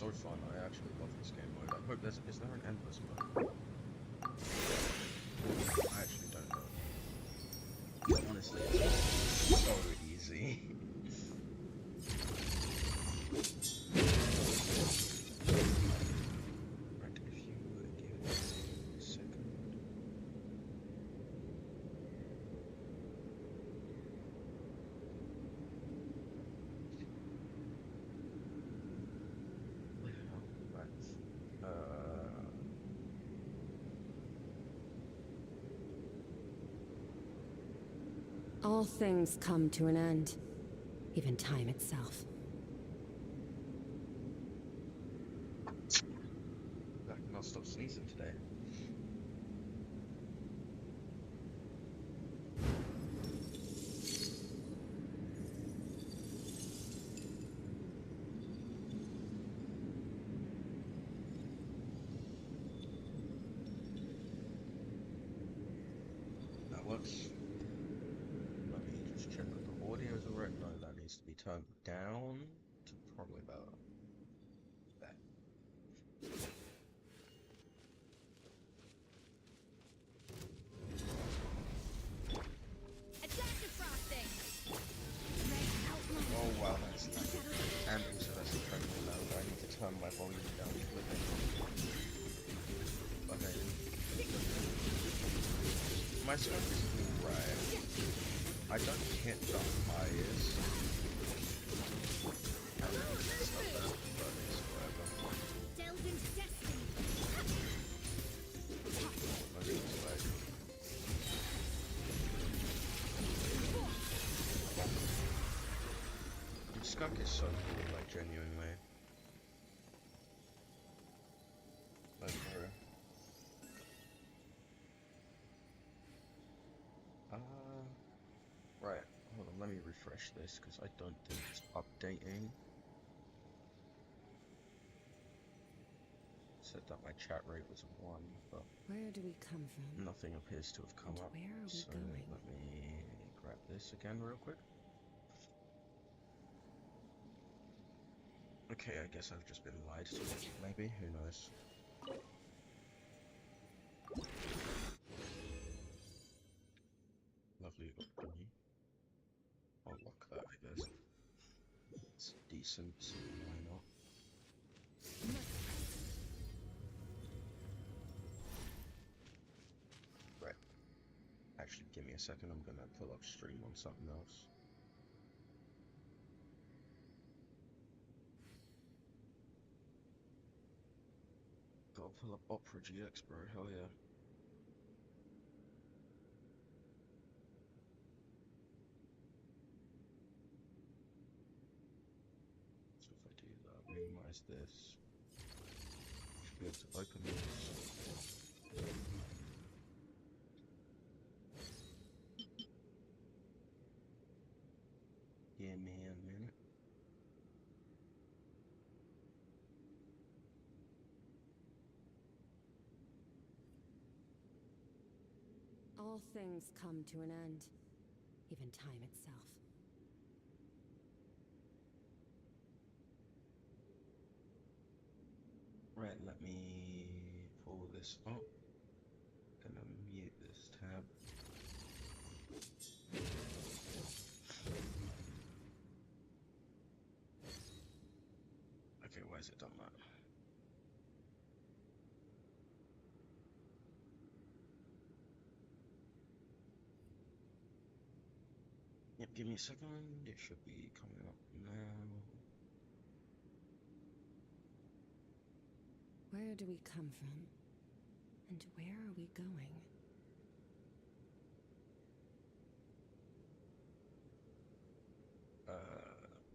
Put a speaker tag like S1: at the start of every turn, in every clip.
S1: so fun. I actually love this game mode. I hope there's... Is there an endless mode? I actually don't know. Honestly, it's so easy. Right, if you would give me a second.
S2: All things come to an end, even time itself.
S1: I cannot stop sneezing today. That works. Let me just check that the audio is alright. No, that needs to be turned down to probably about that. Oh wow, that's nice. And also that's incredibly loud. I need to turn my volume down a little bit. Okay. My scope is alright. I don't hit the highest. But it's whatever.
S3: Delved into destiny.
S1: Most of it's like... Skirk is so cool, like, genuinely. Like, for real. Right, hold on, let me refresh this, because I don't think it's updating. Said that my chat rate was 1, but
S2: Where do we come from?
S1: nothing appears to have come
S2: And
S1: up.
S2: where are we
S1: So
S2: going?
S1: let me grab this again real quick. Okay, I guess I've just been lied to, maybe, who knows. Lovely upbringing. I'll lock that, I guess. It's decent, so why not? Right. Actually, give me a second, I'm gonna pull up stream on something else. Gotta pull up Opera GX, bro, hell yeah. So if I do that, minimize this, should be able to open this. Give me a minute.
S2: All things come to an end, even time itself.
S1: Right, let me pull this up. Gonna mute this tab. Okay, why has it done that? Yep, give me a second. It should be coming up now.
S2: Where do we come from? And where are we going?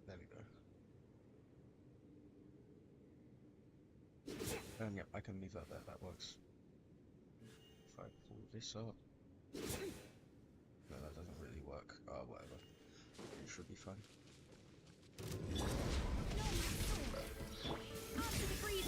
S1: There we go. And yeah, I can leave that there, that works. If I pull this up... No, that doesn't really work. Whatever. It should be fine.
S3: After the freeze.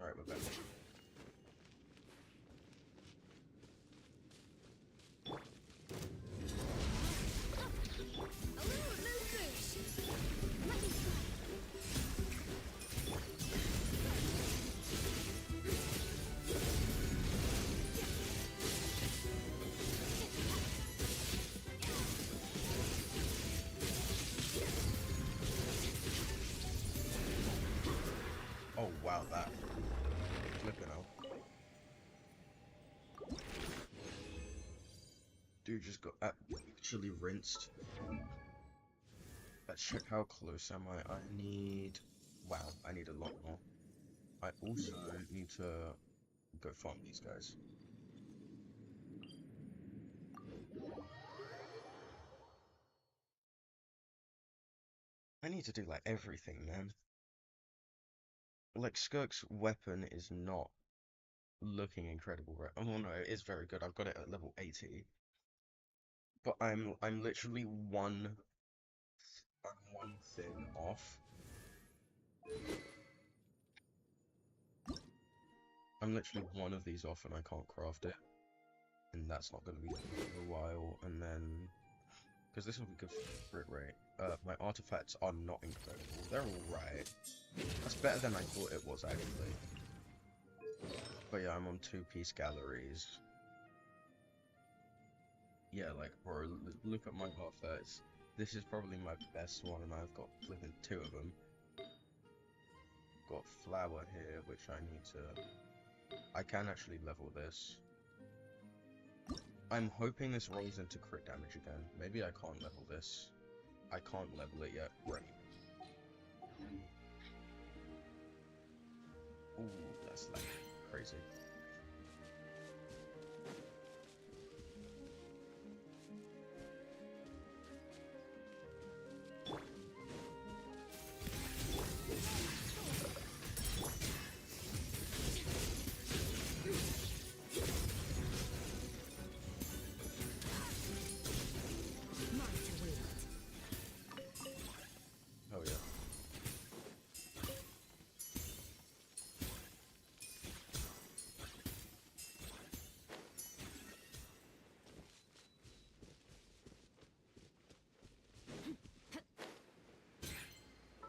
S1: Alright, we're back. Oh wow, that flipping out. Dude just got actually rinsed. Let's check how close am I. I need... Wow, I need a lot more. I also need to go farm these guys. I need to do like everything, man. Like Skirk's weapon is not looking incredible, right? Oh no, it is very good. I've got it at level 80. But I'm literally one thing off. I'm literally one of these off and I can't craft it. And that's not going to be for a while. And then, because this will be good for it, right? My artifacts are not incredible. They're alright. That's better than I thought it was, actually. But yeah, I'm on 2-piece galleries. Yeah, like, bro, look at my artifacts. This is probably my best one, and I've got flipping 2 of them. Got flour here, which I need to... I can actually level this. I'm hoping this rolls into crit damage again. Maybe I can't level this. I can't level it yet. Right. Ooh, that's like crazy. Oh yeah.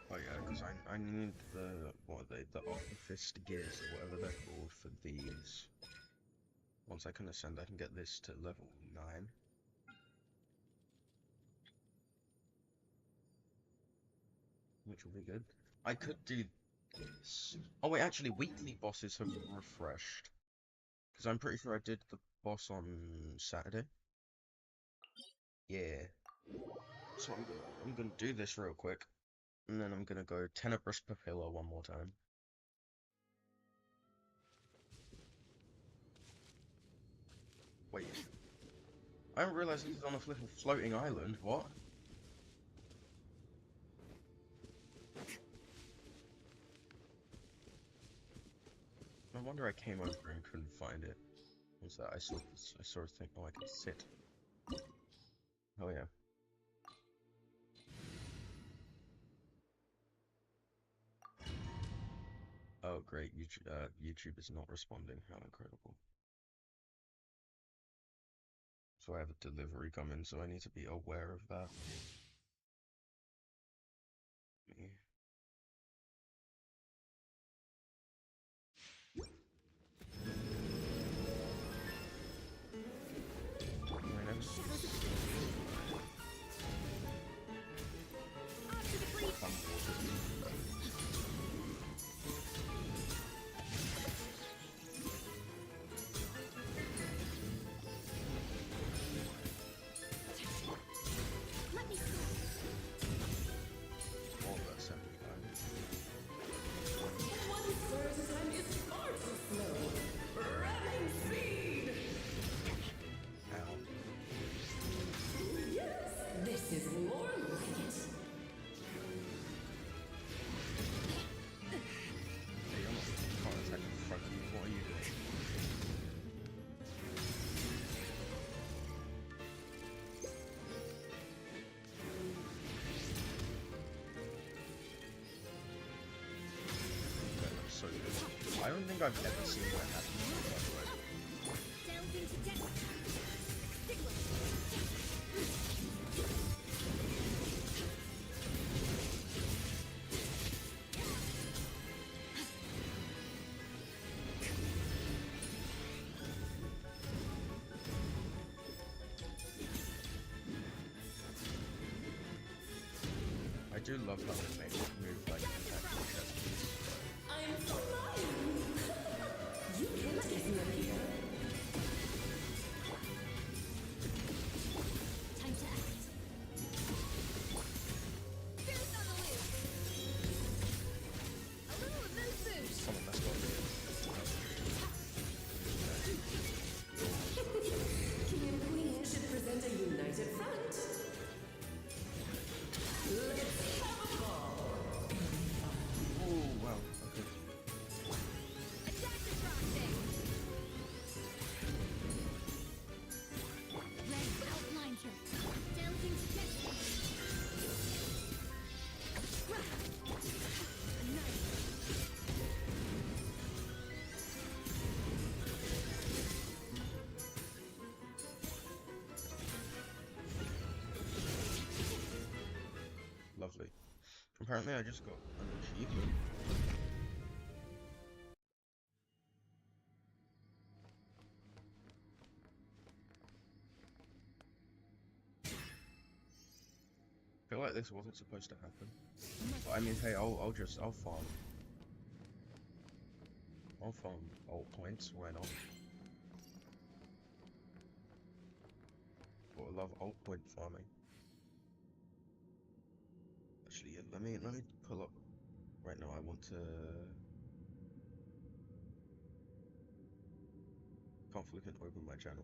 S1: Oh yeah, because I need the the fist gears or whatever they're called for these. Once I can ascend, I can get this to level 9. Which will be good. I could do this. Oh wait, actually, weekly bosses have refreshed. Because I'm pretty sure I did the boss on Saturday. Yeah. So I'm gonna do this real quick. And then I'm gonna go Tenebrous Papilla one more time. Wait. I didn't realize this is on a little floating island. What? No wonder I came over and couldn't find it. What's that? I saw a thing. Oh, I can sit. Oh yeah. Oh great, YouTube is not responding. How incredible. So I have a delivery coming, so I need to be aware of that. Me.
S3: Let me
S1: think I've ever seen that happen, by the way.
S3: Delve into destiny.
S1: I do love how it makes it move like an actual chess piece.
S2: I'm flying! You can't get me up here.
S3: Time to act. Fierce on the loose. A little of this boost.
S1: Come on, let's go.
S2: King and Queen should present a united front. Let's have a ball.
S1: Oh, wow, okay.
S3: Attack the frosting. Red outlines her. Delve into destiny. Nice.
S1: Lovely. Apparently I just got an achievement. I feel like this wasn't supposed to happen. But I mean, hey, I'll farm. I'll farm ult points, why not? But I love ult point farming. Actually, yeah, let me pull up right now. I want to can't flick and open my channel.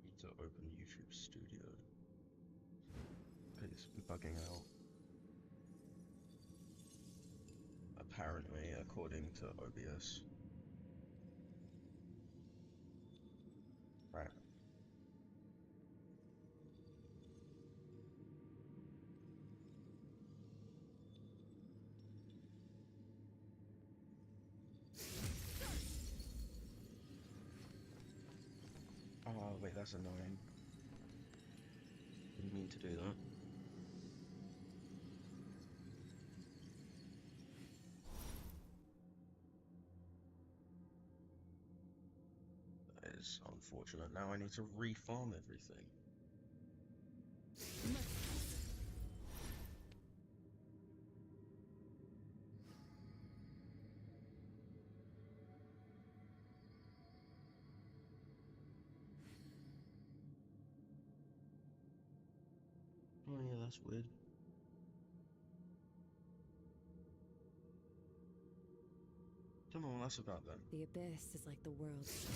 S1: Need to open YouTube Studio. It's bugging out. Apparently, according to OBS. Right. Oh, wait, that's annoying. Didn't mean to do that. That is unfortunate. Now I need to refarm everything. Oh yeah, that's weird. Don't know what that's about then.
S2: The abyss is like the world's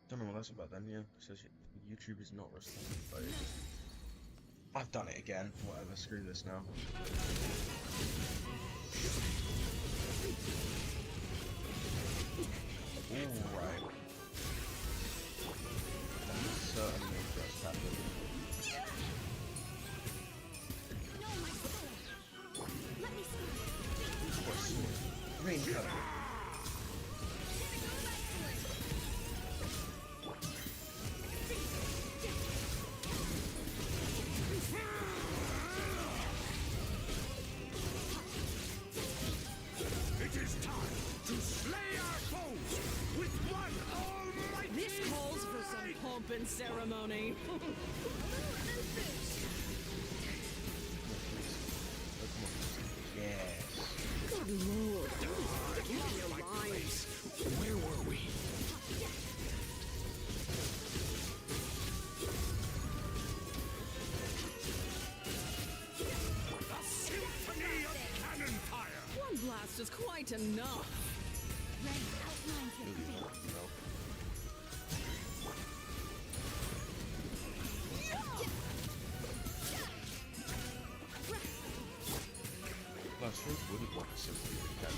S1: Don't know what that's about then, yeah. It says YouTube is not responding, but I've done it again. Whatever, screw this now. Alright. Certainly just happened.
S3: No, my soul. Let me see.
S1: What's green color?
S4: It is time to slay our foes with one almighty
S5: This calls for some pomp and ceremony.
S1: Yes.
S5: Good lord. Give me your lines.
S4: Where were we? A symphony of cannon fire!
S5: One blast is quite enough.
S3: Red outlines her face.
S1: No. Well, I suppose wouldn't want to simply get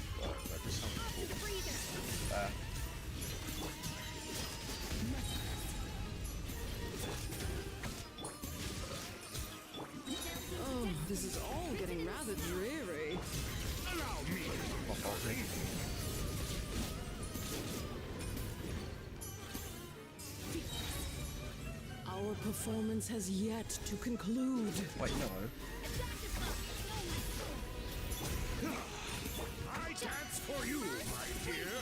S1: that just sounds cool.
S5: This is all getting rather dreary.
S4: Allow me.
S5: Our performance has yet to conclude.
S1: Wait, no.
S4: I dance for you, my dear.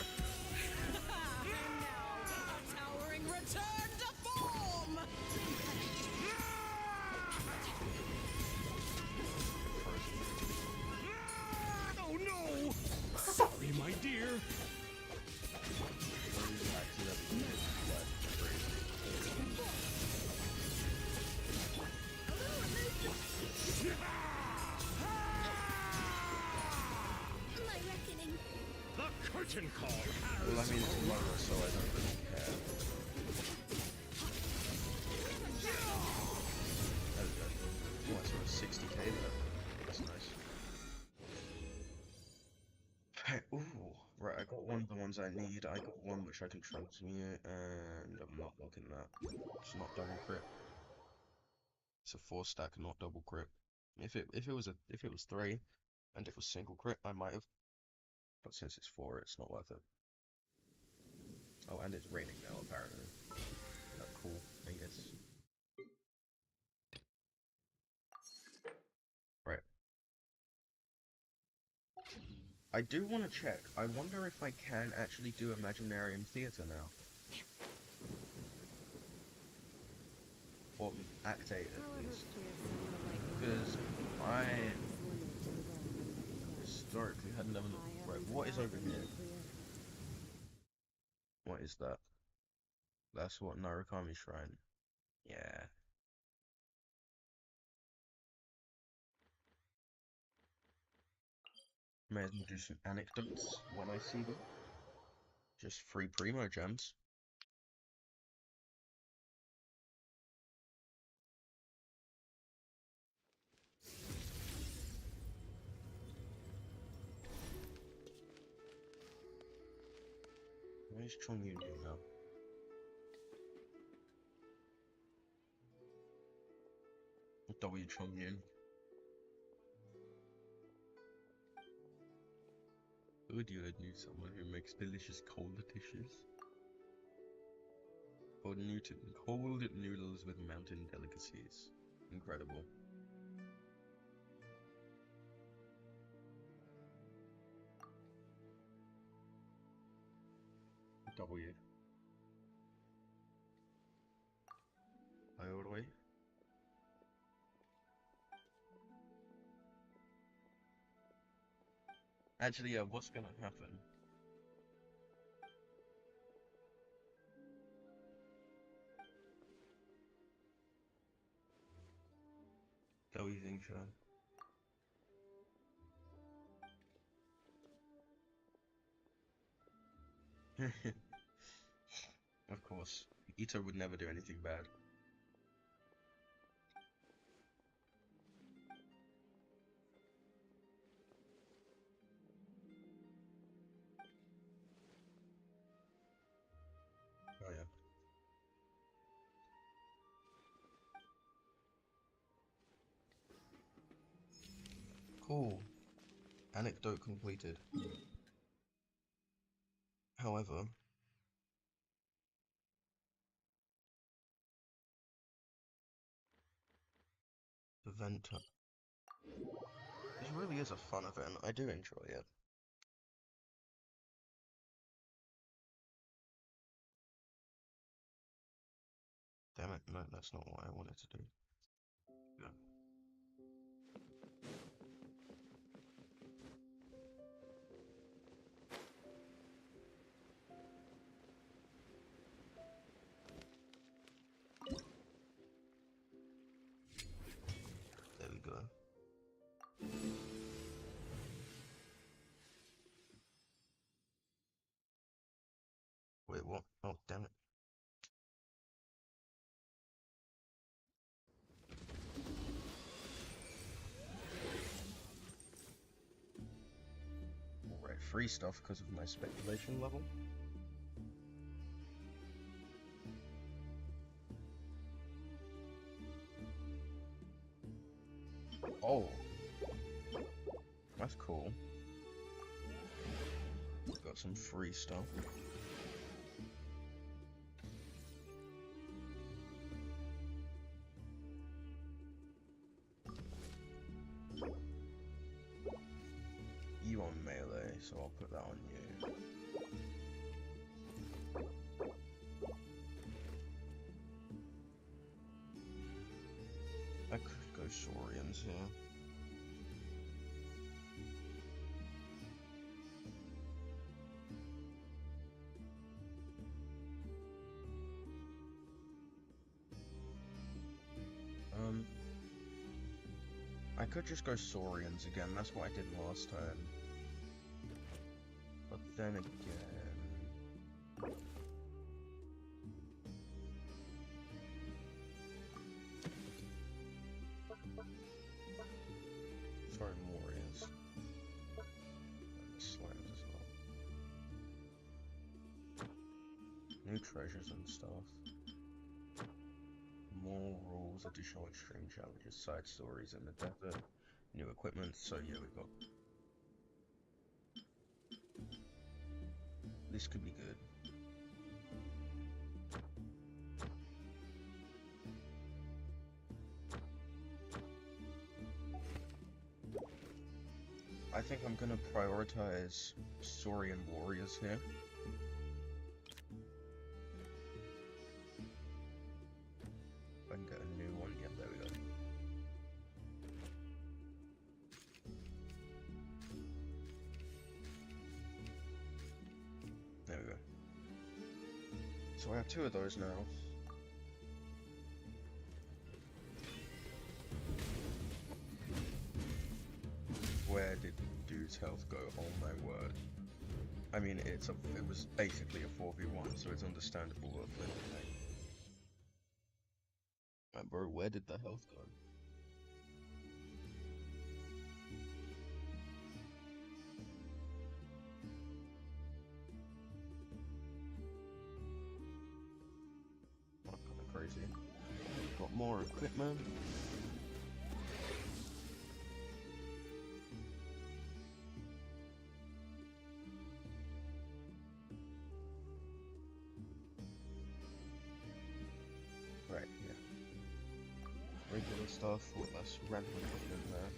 S5: And now, a towering return to form!
S4: Oh no! Sorry, my dear.
S3: My reckoning.
S4: The curtain call has.
S1: Well, I mean, it's lower, so I don't really care. There we go. What, sort of 60k there? That's nice. Hey, ooh, right, I got one of the ones I need. I got one which I can transmute, and I'm not looking that. It's not double crit. It's a 4-stack, not double crit. If it was 3, and if it was single crit, I might have. But since it's 4, it's not worth it. Oh, and it's raining now, apparently. Cool, I guess. Right. I do want to check. I wonder if I can actually do Imaginarium Theatre now. Or Act 8 at least. Because I historically had never. Right, what is over here? What is that? That's what Narukami Shrine. Yeah. May as well do some anecdotes when I see them. Just free primo gems. Where's Chongyun now? W Chongyun. Would you knew someone who makes delicious cold dishes? Cold noodles with mountain delicacies. Incredible. W. All the way. Actually, yeah, what's gonna happen? W Xing Shan. Of course. Ito would never do anything bad. Oh yeah. Cool. Anecdote completed. However, the event. This really is a fun event. I do enjoy it. Damn it, no, that's not what I wanted to do. Yeah. There we go. Wait, what? Oh, damn it. Alright, free stuff because of my speculation level. Oh. That's cool. Got some free stuff. You on melee, so I'll put that on you. I could go Saurians here. I could just go Saurians again, that's what I did last time. But then again... Sorry, Warriors. And the Slams as well. New treasures and stuff. More rules, additional extreme challenges, side stories in the desert, new equipment, so yeah, we got... This could be good. I think I'm gonna prioritize Saurian warriors here. I can get a new one. Yeah, there we go. There we go. So I have 2 of those now. Where did dude's health go? Oh my word. I mean, it was basically a 4v1, so it's understandable that bro, where did the health go? Not kinda crazy. Got more equipment. Right, yeah. Regular stuff, or less random equipment there.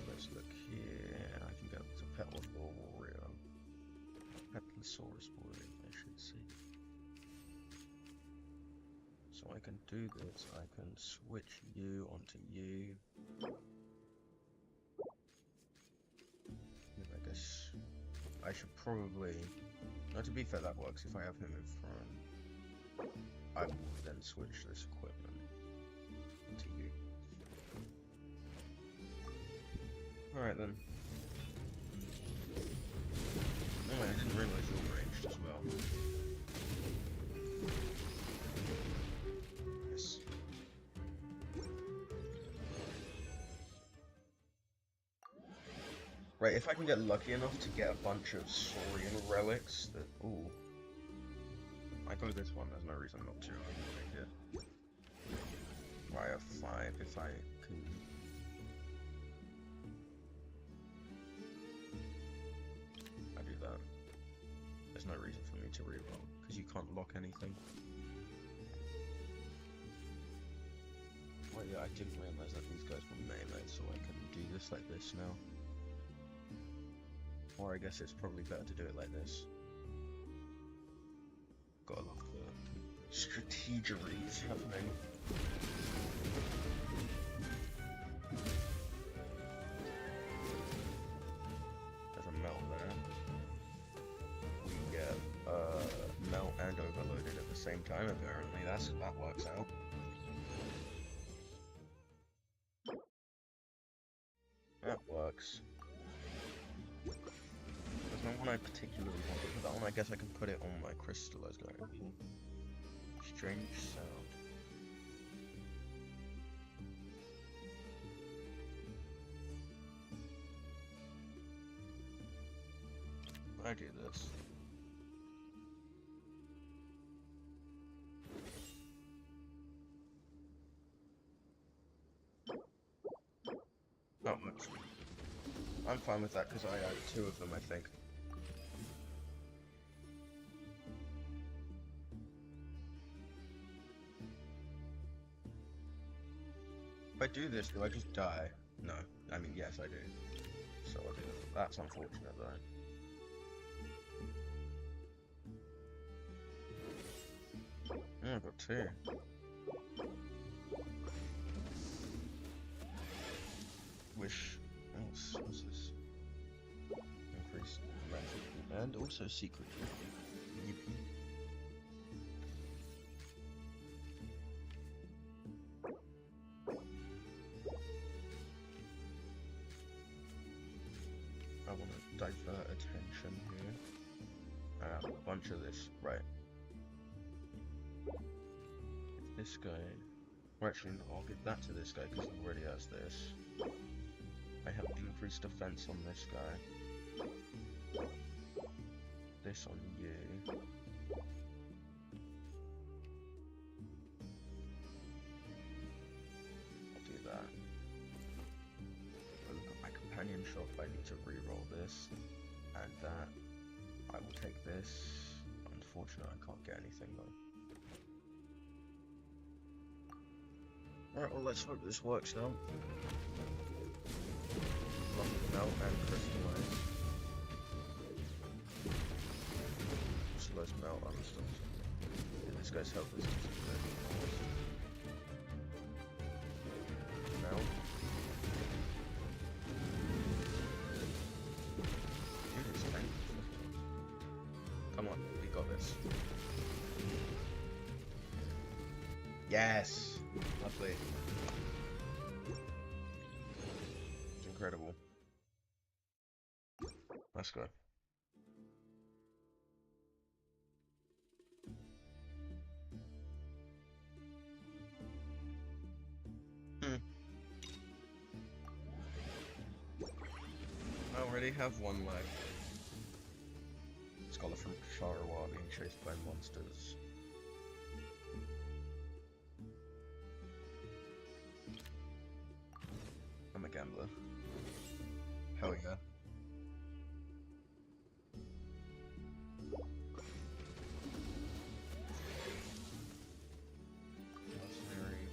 S1: Let's look here. I can go to Petal Warrior. Petalosaurus Warrior, I should see. So I can do this, I can switch you onto you. I guess I should probably... No, to be fair, that works. If I have him in front, I will then switch this equipment to you. Alright then. Oh, I didn't realise you were ranged as well. Yes. Right, if I can get lucky enough to get a bunch of Saurian relics, that... Ooh. I go this one, there's no reason not to. I can take it. I have 5 if I can... I do that. There's no reason for me to reroll, because you can't lock anything. Well, yeah, I didn't realise that these guys were melee, so I can do this like this now. Or I guess it's probably better to do it like this. Got a lot of strategeries happening. There's a melt there. We get melt and overloaded at the same time apparently. That works out. That works. There's no one I particularly want to put that on. I guess I can put it on my crystallized guy. Strange sound. I do this. Not much. I'm fine with that because I had 2 of them, I think. If I do this, do I just die? No. I mean, yes, I do. So I'll do that. That's unfortunate, though. Oh, I've got 2. Wish. What's this? Increased magic and also secret. Yippee. I want to divert attention here. I have a bunch of this. Right. This guy. Or actually, no, I'll give that to this guy because he already has this. I have increased defense on this guy. This on you. I'll do that. I'll look at my companion shop. I need to re-roll this. And that. I will take this. Unfortunately, I can't get anything though. Alright, well, let's hope this works now. Melt and crystallize. Crystallize, melt, understand. Yeah, this guy's health is melt. Dude, it's tanky. Come on, we got this. Yes! Lovely. It's incredible. Let's go. I already have 1 left. Scholar from Sharawa being chased by monsters. I'm a gambler. Hell yeah. Mercenary.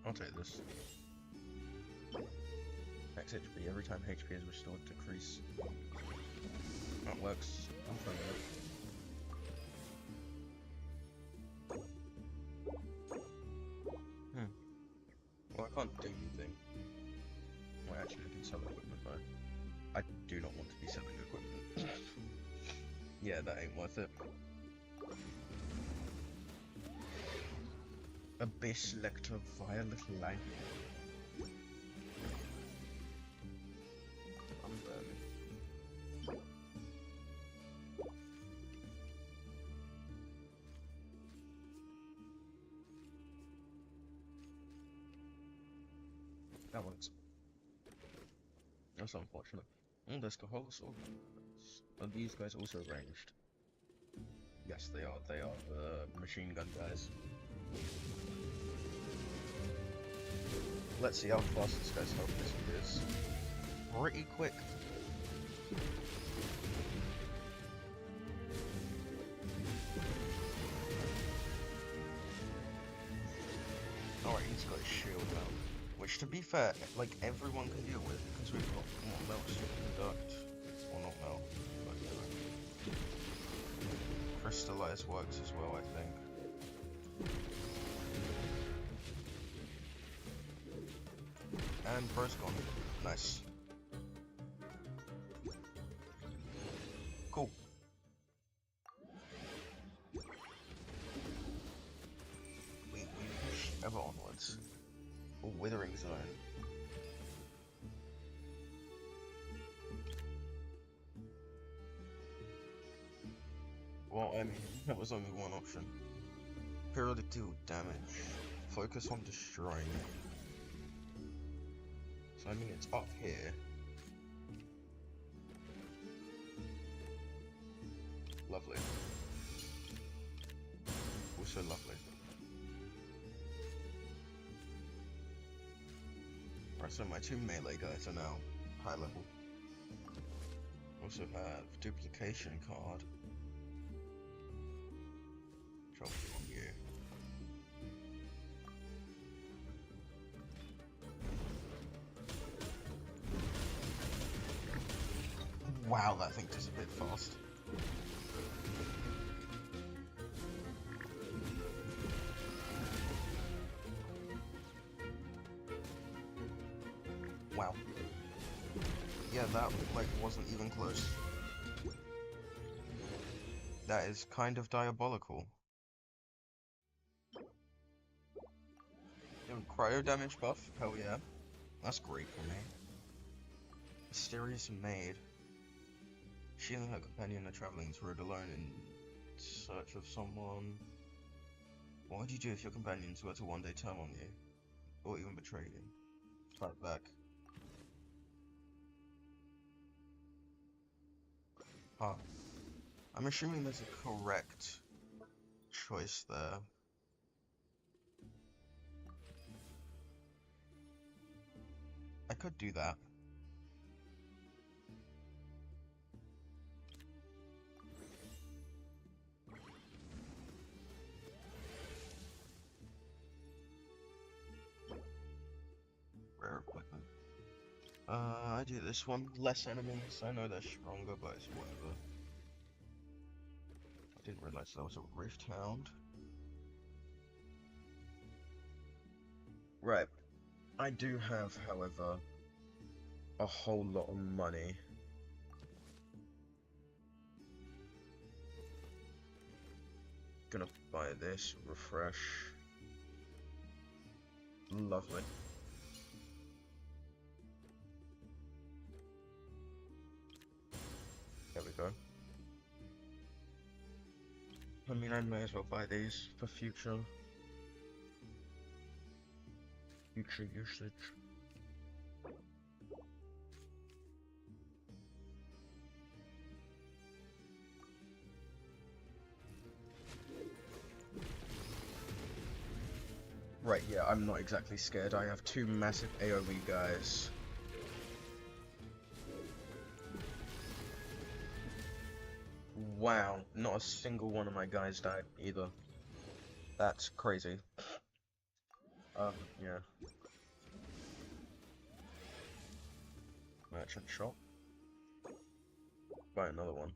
S1: I'll take this. Max HP. Every time HP is restored, decrease. That works. I'm fine with it. Well, I can't do anything. Well, actually, I can sell equipment though. I do not want to be selling equipment. Yeah, that ain't worth it. Abyss Lecter Violet Light. That one's... That's unfortunate. Oh, there's Kahol. Are these guys also ranged? Yes, they are. They are the machine gun guys. Let's see how fast this guy's health disappears. Pretty quick. Alright, he's got his shield now. Which, to be fair, like, everyone can deal with, because we've got melt, conduct, or not melt, but yeah. Crystallize works as well, I think. And bro's gone. Nice. Cool. We push ever onwards. Withering zone. Well, I mean, that was only one option. Periodic deal damage. Focus on destroying it. So I mean, it's up here. Lovely. Also lovely. Right, so my two melee guys are now high level. Also have duplication card. Drop it on you. Wow, that thing does a bit fast. Wow. Yeah, that like wasn't even close. That is kind of diabolical. Cryo damage buff? Hell yeah. That's great for me. Mysterious maid. She and her companion are traveling this road alone in search of someone. What would you do if your companions were to one day turn on you? Or even betray you? Fight back. Huh. I'm assuming there's a correct choice there. I could do that. Rare equipment. I do this one. Less enemies. I know they're stronger, but it's whatever. I didn't realize that was a Rift Hound. Right. I do have, however, a whole lot of money. Gonna buy this. Refresh. Lovely. There we go. I mean, I may as well buy these for future usage. Right, yeah, I'm not exactly scared. I have two massive AoE guys. Wow, not a single one of my guys died either. That's crazy. Yeah. Merchant shop. Buy another one.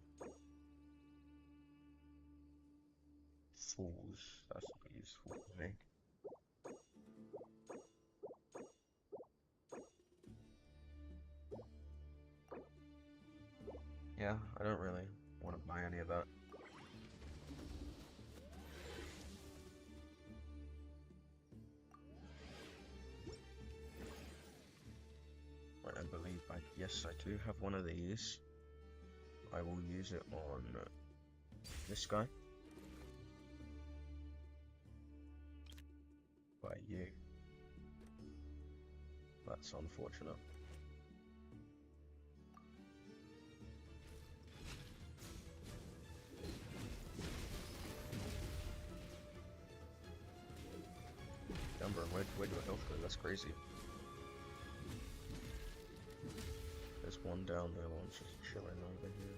S1: Fools. That's useful for me. Yeah, I don't really want to buy any of that. Right, I believe yes, I do have one of these. I will use it on this guy. By you. That's unfortunate. Number, where'd your health go? That's crazy. There's one down there, one's just chilling over here.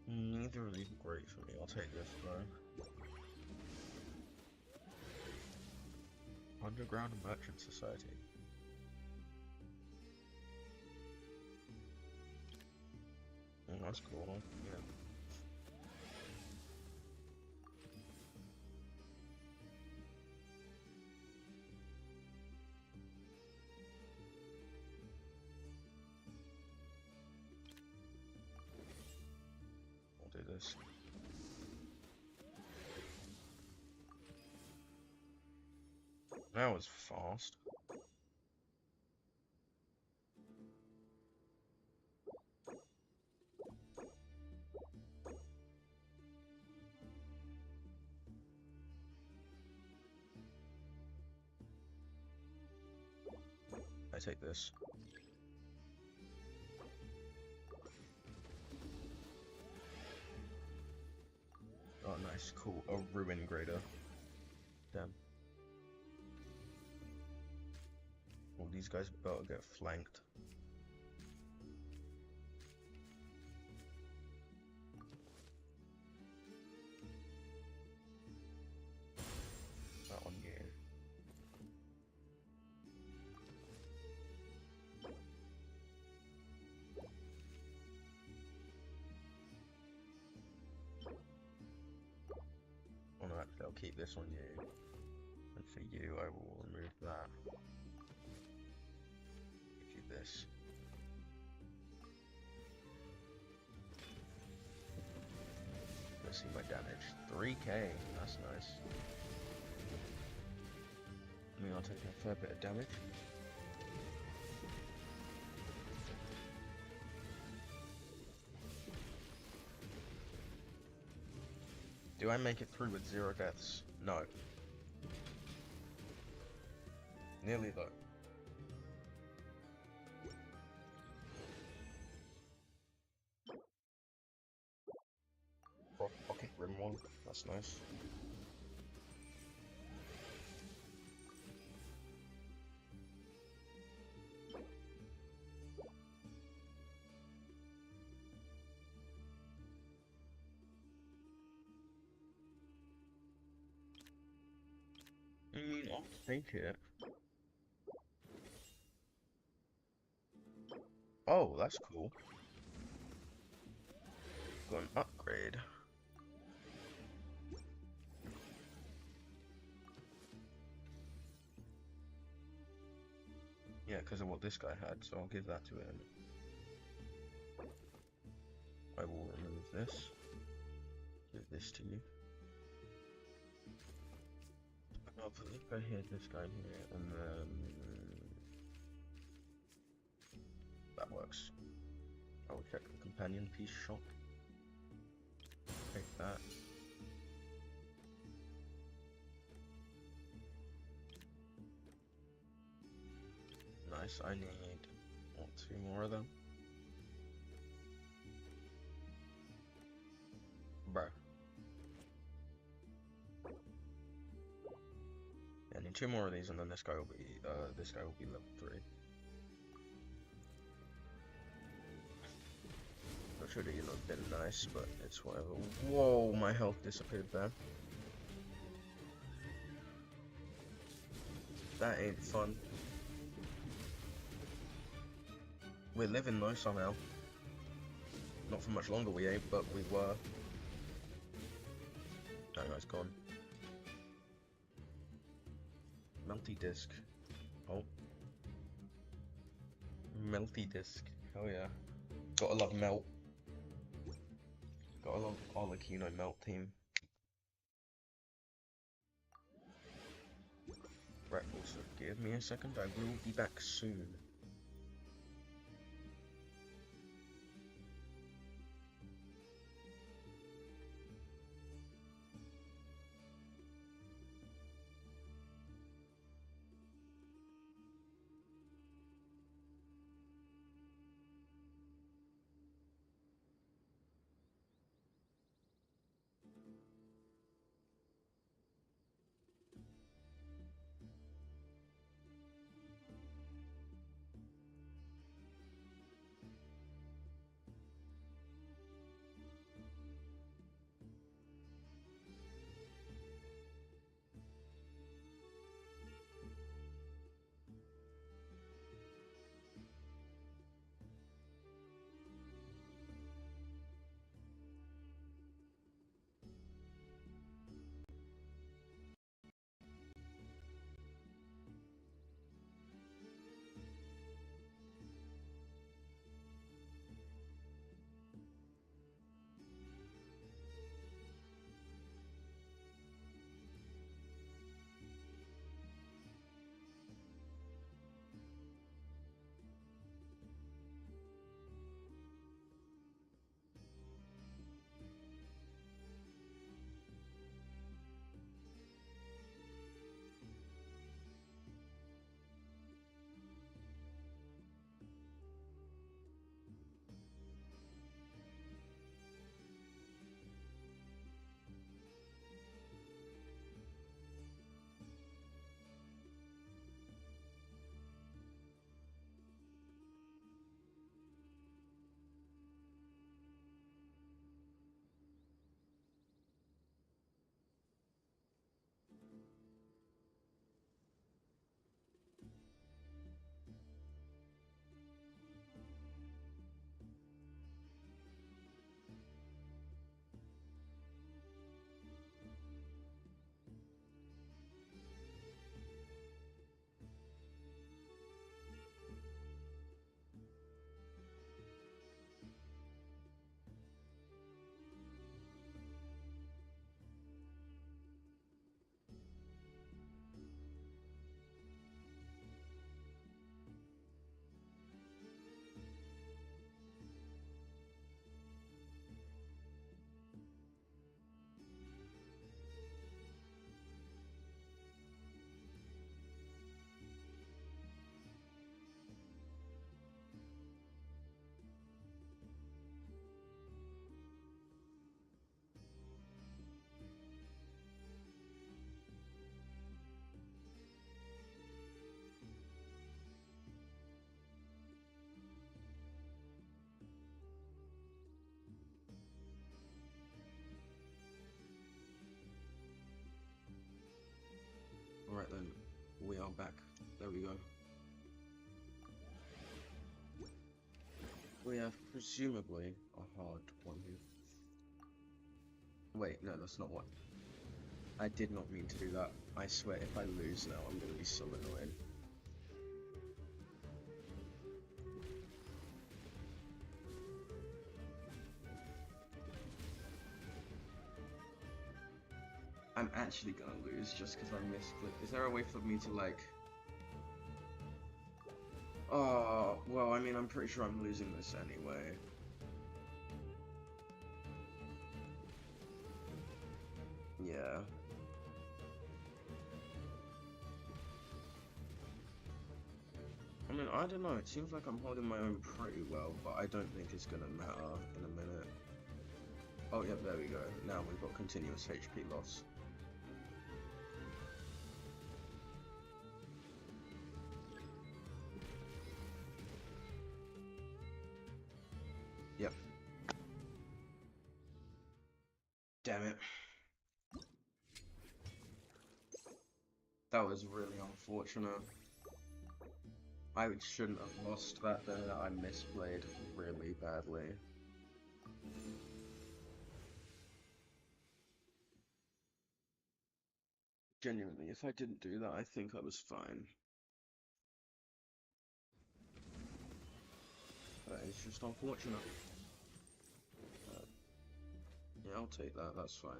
S1: Neither of these are great for me. I'll take this though. Underground Merchant Society. Oh, that's cool. Yeah. I'll do this. That was fast. I take this. Oh, nice, cool. A ruin grader. Damn. Well, these guys better get flanked. That one, yeah. Oh no, actually, I'll keep this one, you. And for you, I will remove that. Give you this. Let's see my damage. 3k. That's nice. I mean, I'll take a fair bit of damage. Do I make it through with 0 deaths? No. Nearly though. Pocket rim one. That's nice. I'll take it. Oh, that's cool. Got an upgrade. Yeah, because of what this guy had, so I'll give that to him. I will remove this. Give this to you. I'll put this guy here, this guy here, and then that works. I will check the companion piece shop. Take that. Nice, I need 2 more of them. Bruh. I need 2 more of these, and then this guy will be level 3. That should have been nice, but it's whatever. Whoa, my health disappeared there. That ain't fun. We're living though somehow. Not for much longer we ain't, but we were. That guy's gone. Melty disc. Oh. Melty disc. Hell yeah. Gotta love melt. Gotta love Arlecchino melt team. Right, also give me a second, I will be back soon. now back. There we go. We have presumably a hard one here. Wait, no, that's not what. I did not mean to do that. I swear, if I lose now, I'm gonna be so annoyed. I'm actually gonna lose just because I misclicked. Is there a way for me to like... Oh, well, I mean, I'm pretty sure I'm losing this anyway. Yeah. I mean, I don't know, it seems like I'm holding my own pretty well, but I don't think it's gonna matter in a minute. Oh, yeah, there we go. Now we've got continuous HP loss. Yep. Damn it. That was really unfortunate. I shouldn't have lost that there. I misplayed really badly. Genuinely, if I didn't do that, I think I was fine. But it's just unfortunate. Yeah, I'll take that, that's fine.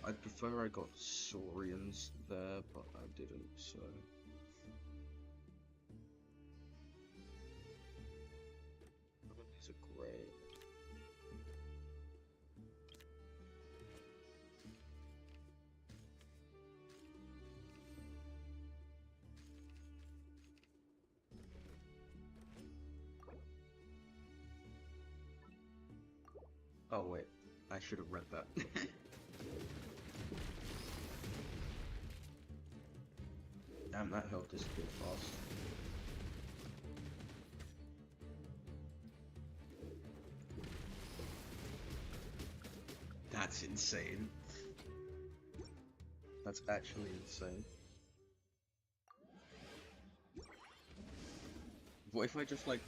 S1: I'd prefer I got Saurians there, but I didn't, so... These are great. Oh wait, I should have read that. Damn, that health disappeared fast. That's insane. That's actually insane. What if I just like...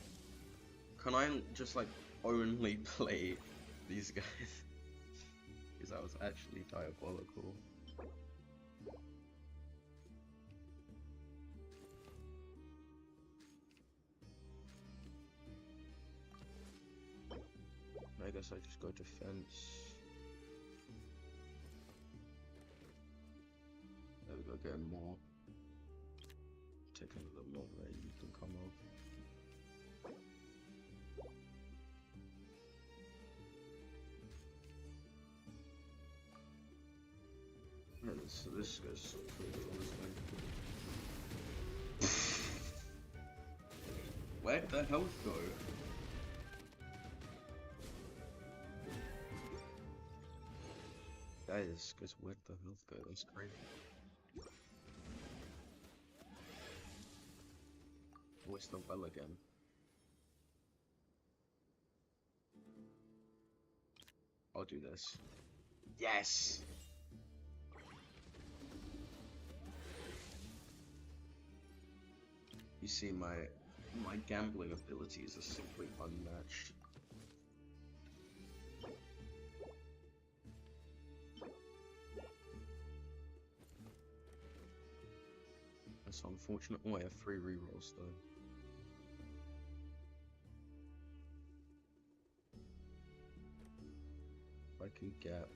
S1: Can I just like only play these guys? Because that was actually diabolical. I guess I just go defense. There we go, getting more. Taking a little more rate, you can come off. Yeah, this goes pretty close. Where'd the health go? Guys, where'd the health go? That's crazy. Where's the well again? I'll do this. Yes! You see, my gambling abilities are simply unmatched. That's unfortunate. Oh, I have 3 rerolls though. If I can get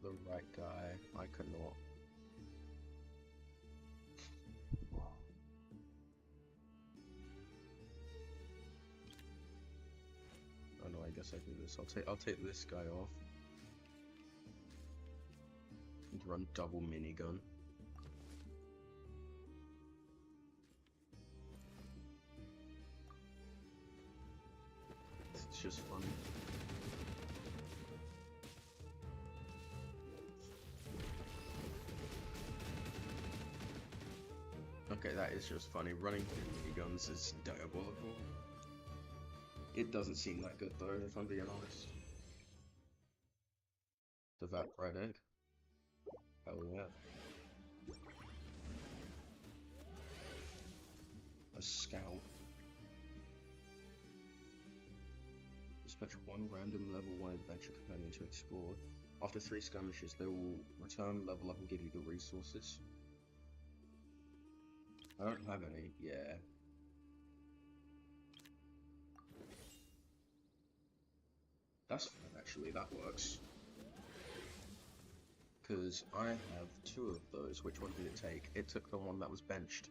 S1: the right guy, I cannot. Oh no, I guess I do this. I'll take this guy off. And run double minigun. It's just fun. Okay, that is just funny. Running through miniguns is diabolical. It doesn't seem that good though, if I'm being honest. The Vaporite egg. Hell yeah. A scout. Dispatch one random level 1 adventure companion to explore. After 3 skirmishes, they will return, level up, and give you the resources. I don't have any. Yeah. That's fine, actually. That works. Because I have 2 of those. Which one did it take? It took the one that was benched.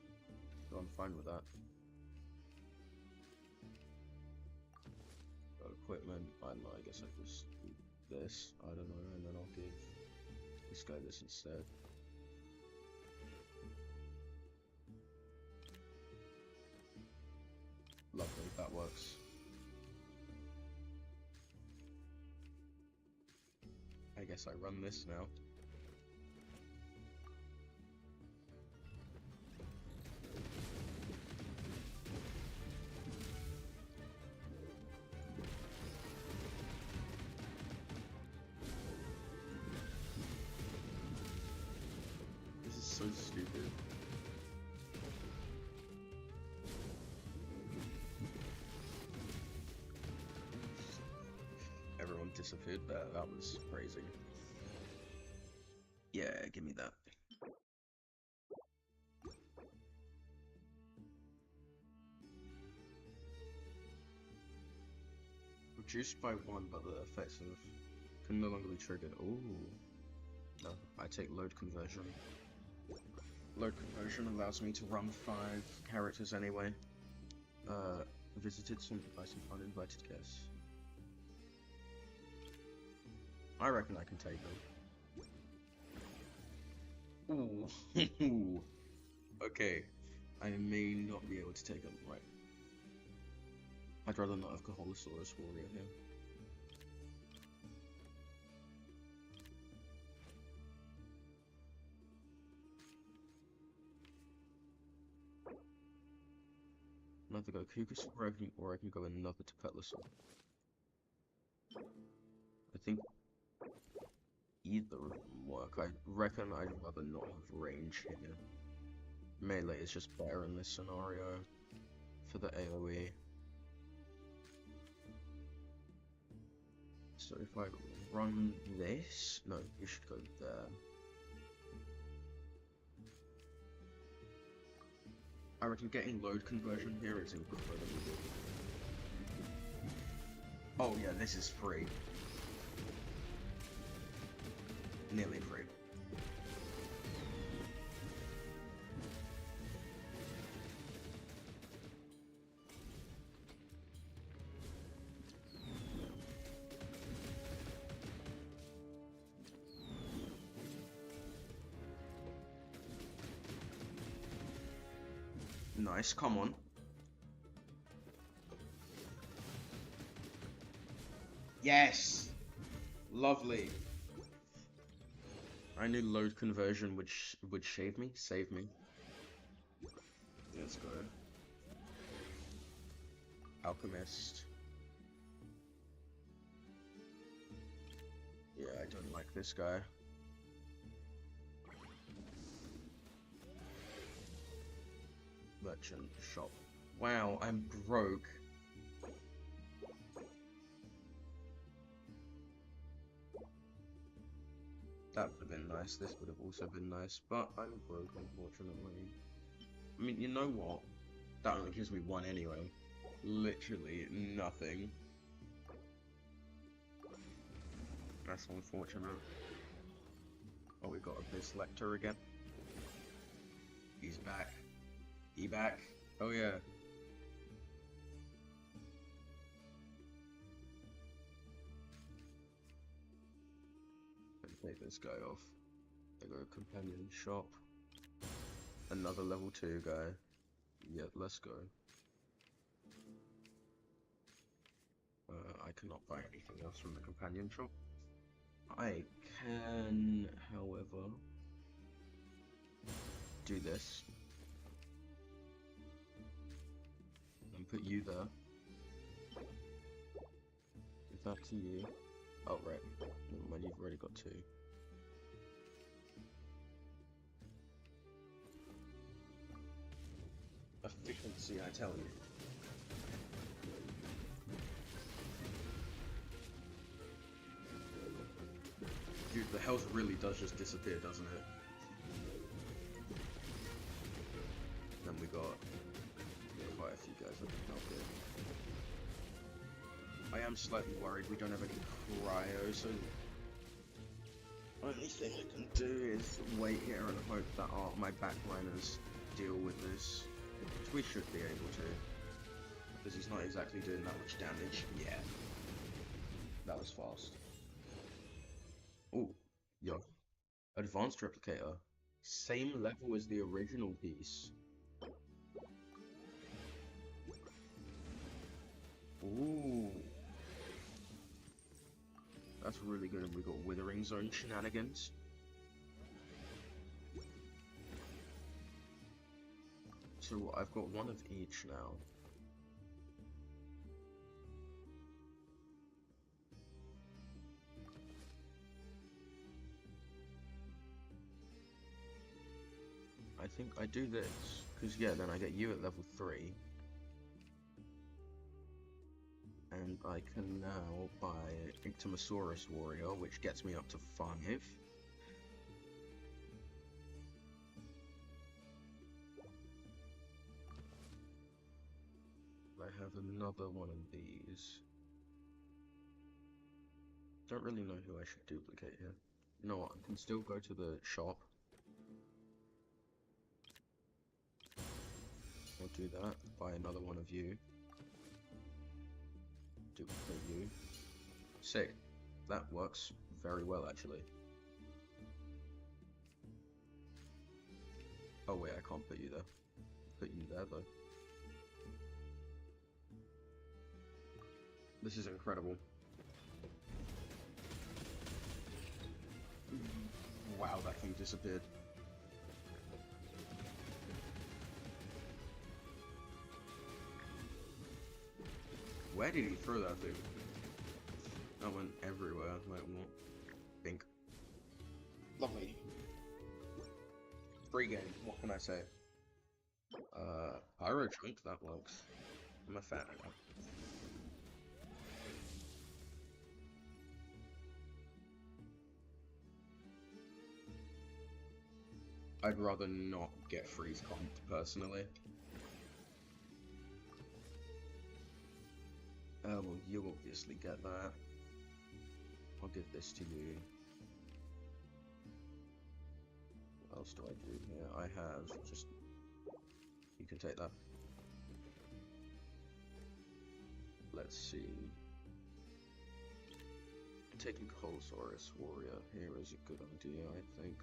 S1: So I'm fine with that. Got equipment. I don't know. I guess I just do this. I don't know. And then I'll give this guy this instead. Lovely. That works. I guess I run this now. This is so stupid. Everyone disappeared there. That was crazy. Yeah, give me that. Reduced by 1, but the effects of can no longer be triggered. Ooh. No, I take load conversion. Load conversion allows me to run 5 characters anyway. Visited some by some uninvited guests. I reckon I can take them. Ooh. Okay. I may not be able to take them. Right. I'd rather not have Kaholosaurus Warrior here. Another go Kugus, or I can go another to Petlosaur. I think either of them work. I reckon I'd rather not have range here. Melee is just better in this scenario for the AoE. So if I run this, no, you should go there. I reckon getting load conversion here is incredibly good. Oh yeah, this is free. Nearly free. Nice, come on. Yes! Lovely. I knew load conversion would save me. Let's go. Alchemist. Yeah, I don't like this guy. Merchant shop. Wow, I'm broke. That would have been nice. This would have also been nice, but I'm broke, unfortunately. I mean, you know what? That only gives me 1 anyway. Literally nothing. That's unfortunate. Oh, we got a Abyss Lecter again. He's back. He back. Oh yeah. Let's take this guy off. I go companion shop. Another level 2 guy. Yeah, let's go. I cannot buy anything else from the companion shop. I can, however, do this. And put you there. Give that to you. Oh, right. Never mind, you've already got 2. Efficiency, I tell you. Dude, the health really does just disappear, doesn't it? Then we got quite a few guys that can help it. I am slightly worried we don't have any cryo, so only thing I can do is wait here and hope that my backliners deal with this, which we should be able to, because he's not exactly doing that much damage yet. That was fast. Oh, yo, advanced replicator, same level as the original piece. Ooh. That's really good, and we got Withering Zone shenanigans. So I've got one of each now. I think I do this, because yeah, then I get you at level 3. And I can now buy Ictomosaurus Warrior, which gets me up to 5. I have another one of these. Don't really know who I should duplicate here. You know what, I can still go to the shop. I'll do that, buy another one of you. Duplicate you. Sick. That works very well, actually. Oh wait, I can't put you there. Put you there, though. This is incredible. Wow, that thing disappeared. Where did he throw that thing? That went everywhere. Like what? Think. Lovely. Free game. What can I say? Pyro Chunk, that works. I'm a fan of that. I'd rather not get freeze comped personally. Well, you obviously get that. I'll give this to you. What else do I do here? I have just... You can take that. Let's see. Taking Colossaurus Warrior here is a good idea, I think.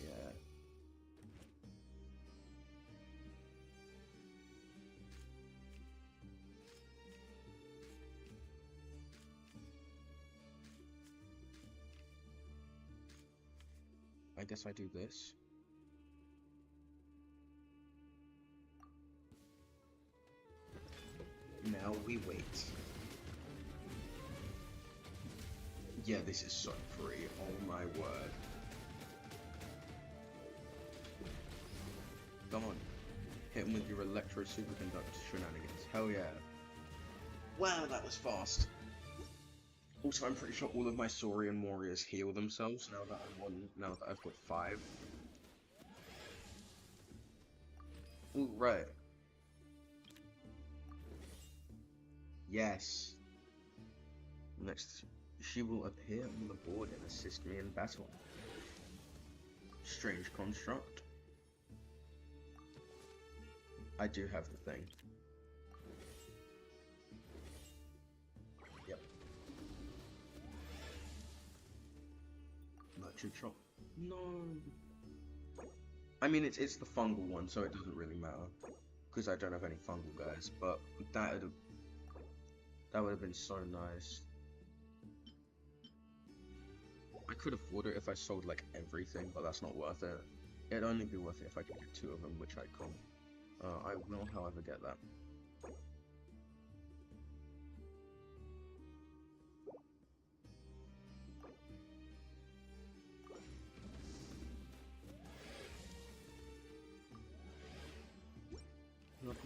S1: Yeah. I guess I do this. Now we wait. Yeah, this is so free. Oh my word. Come on. Hit him with your Electro Superconductor shenanigans. Hell yeah. Wow, that was fast. Also, I'm pretty sure all of my Saurian warriors heal themselves now that I've got 5. Ooh, right. Yes. Next, she will appear on the board and assist me in battle. Strange construct. I do have the thing. Yep. Merchant shop. No. I mean, it's the fungal one, so it doesn't really matter because I don't have any fungal guys. But that would have been so nice. I could afford it if I sold like everything, but that's not worth it. It'd only be worth it if I could get 2 of them, which I can't. I will, however, get that.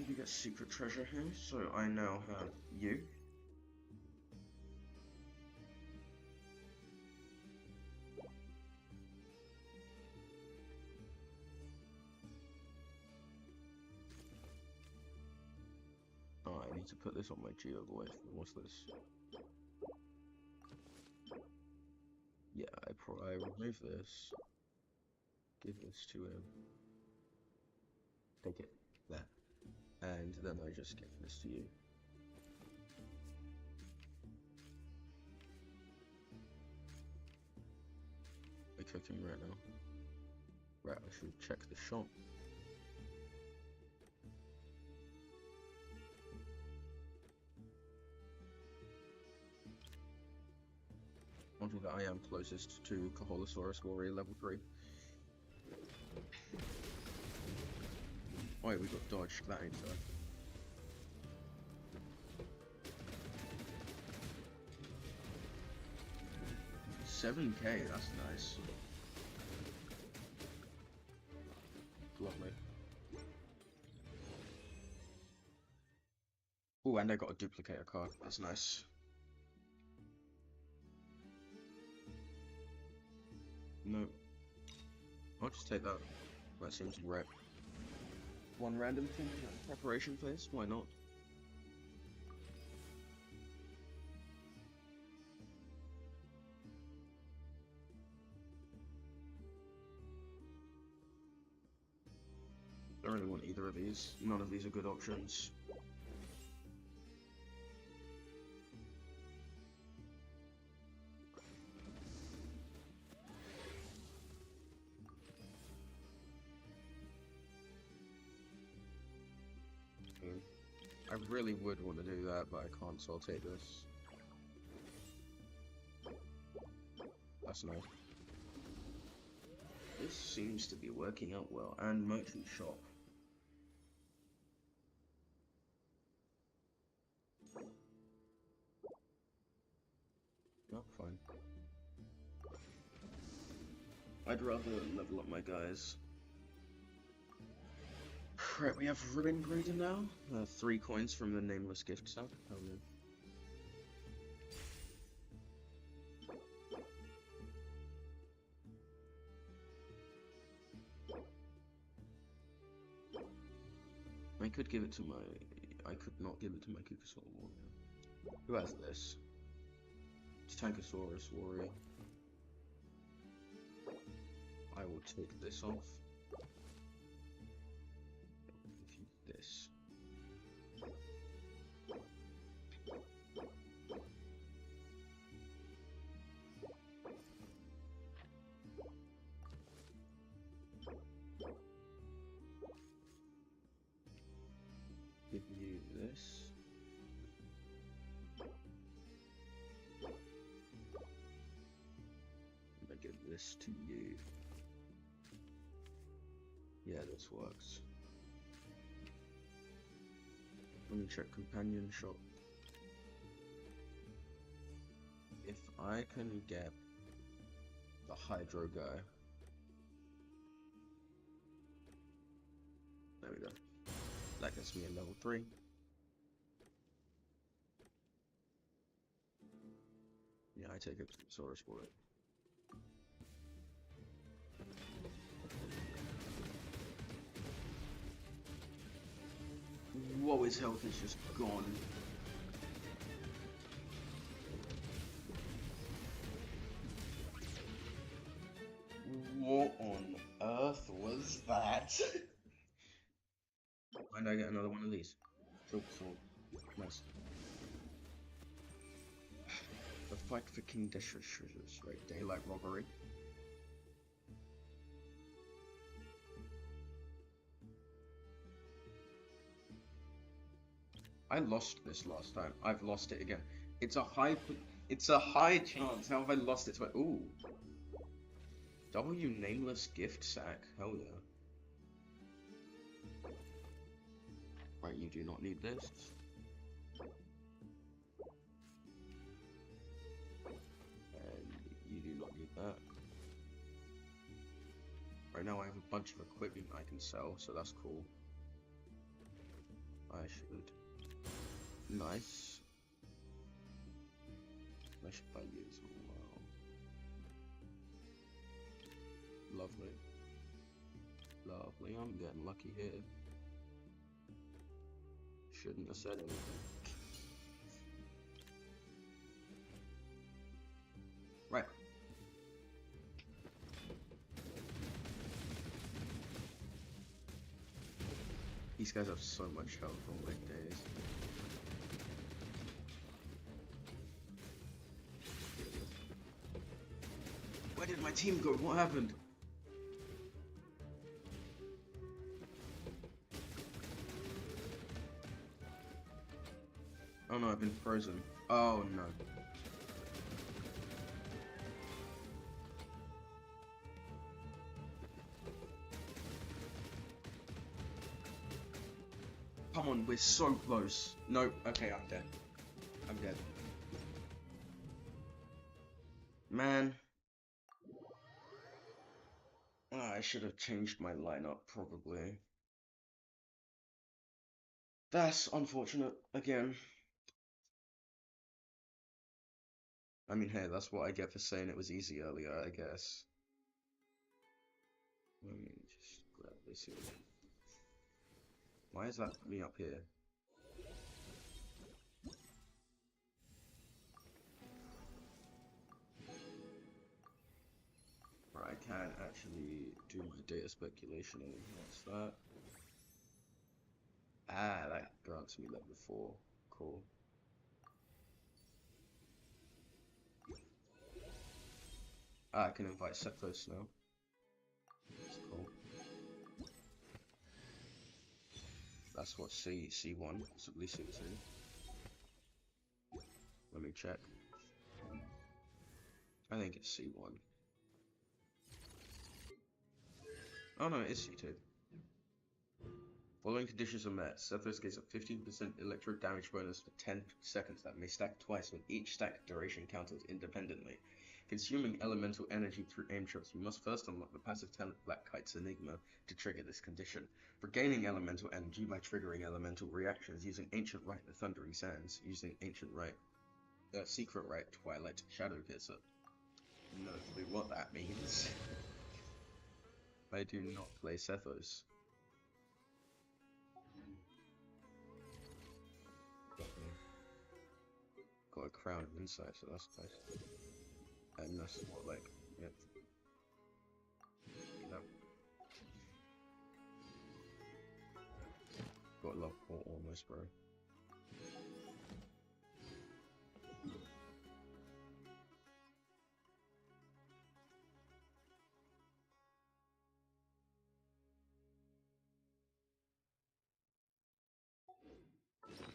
S1: We do get secret treasure here, so I now have you. Oh, I need to put this on my geoglyph. What's this? Yeah, I remove this. Give this to him. Take it. There. And then I just give this to you. We're cooking right now. Right, I should check the shop. Onto that I am closest to Kaholosaurus Warrior level 3. Oh, we got dodged, that ain't fair. $7K, that's nice. Lovely. Oh, and I got a duplicator card, that's nice. No. I'll just take that. That seems right. One random thing preparation phase, why not? I don't really want either of these. None of these are good options. I really would want to do that, but I can't, so I'll take this. That's nice. This seems to be working out well. And merchant shop. Oh, fine. I'd rather level up my guys. Right, we have ribbon breeder now. 3 coins from the nameless gift sack. Oh, yeah. I could give it to my... I could not give it to my Kukasaur Warrior. Who has this? It's Tankosaurus Warrior. I will take this off. This. Give you this. And I give this to you. Yeah, this works. Let me check companion shop. If I can get the Hydro guy. There we go. That gets me a level 3. Yeah, I take it to Saurus for it. Whoa, his health is just gone. What on earth was that? Why did I get another one of these? Silk sword. Nice. The fight for King Deshra's treasures, right? Daylight robbery. I lost this last time. I've lost it again. It's a high chance. How have I lost it? Ooh. W nameless gift sack. Hell yeah. Right, you do not need this. And you do not need that. Right now I have a bunch of equipment I can sell, so that's cool. I should. Nice. I should buy you as well. Lovely. Lovely. I'm getting lucky here. Shouldn't have said anything. Right. These guys have so much health on weak days. Where did my team go? What happened? Oh no, I've been frozen. Oh no. Come on, we're so close. Nope. Okay, I'm dead. I'm dead. Man. I should have changed my lineup, probably. That's unfortunate, again. I mean, hey, that's what I get for saying it was easy earlier, I guess. Let me just grab this here. Why is that me up here? Right, I can actually do my data speculation and enhance that. Ah, that grants me level 4. Cool. Ah, I can invite Sethos now. That's cool. That's what C1, possibly C2. Let me check. I think it's C1. Oh no, it is C2. Following conditions are met. Sethos gets a 15% electro damage bonus for 10 seconds that may stack twice when each stack duration counters independently. Consuming elemental energy through aim shots, you must first unlock the passive talent Black Kite's Enigma to trigger this condition. Regaining elemental energy by triggering elemental reactions using Ancient Rite the Thundering Sands, using Ancient Rite, Secret Rite, Twilight, Shadow Piercer. No clue what that means. I do not play Sethos. Got a crown of insight, so that's nice. And that's what, like, yep. You know. Got a lot almost, bro.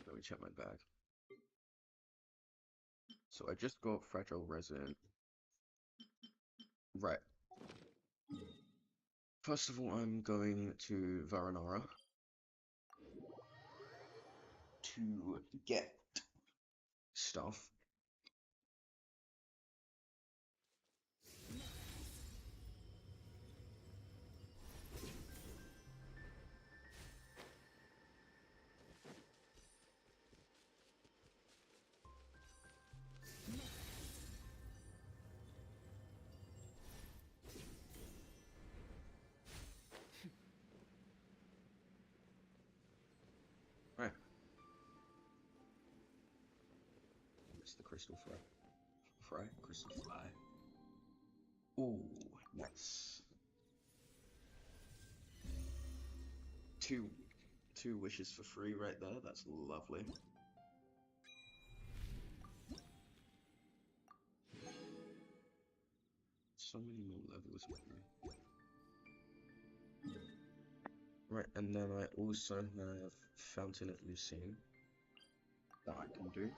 S1: Let me check my bag. So I just got Fragile Resident. Right. First of all, I'm going to Varanara to get stuff. Right. It's the Crystal Crystal Fly. Ooh, nice. Two wishes for free right there. That's lovely. So many more levels with me. Right, and then I also have Fountain of Lucine that I can do,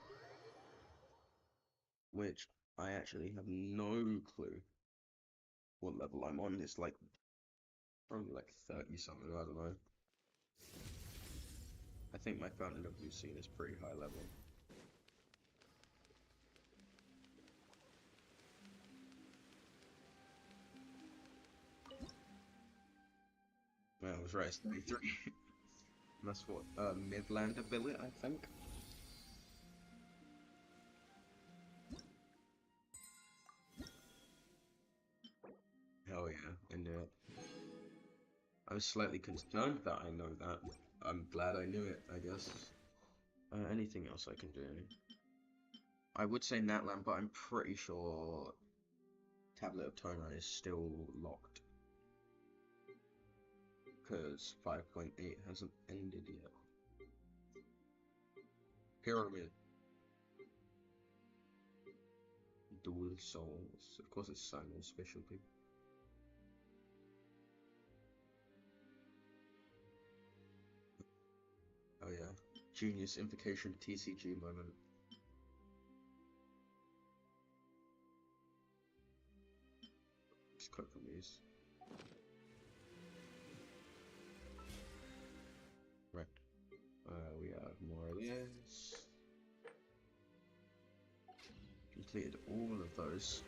S1: which I actually have no clue what level I'm on. It's like probably like 30 something, I don't know. I think my Fountain of Lucine is pretty high level. Man, I was right, it's 33. That's what, Midlander billet, I think. Hell yeah, I knew it. I was slightly concerned that I know that. I'm glad I knew it, I guess. Anything else I can do? I would say Natlan, but I'm pretty sure Tablet of Tonan is still locked. Because 5.8 hasn't ended yet. Pyramid. Dual Souls. Of course it's Simon Specialty. Oh yeah. Genius Invocation TCG moment. Just click on these. Right. We have more of this. Completed all of those.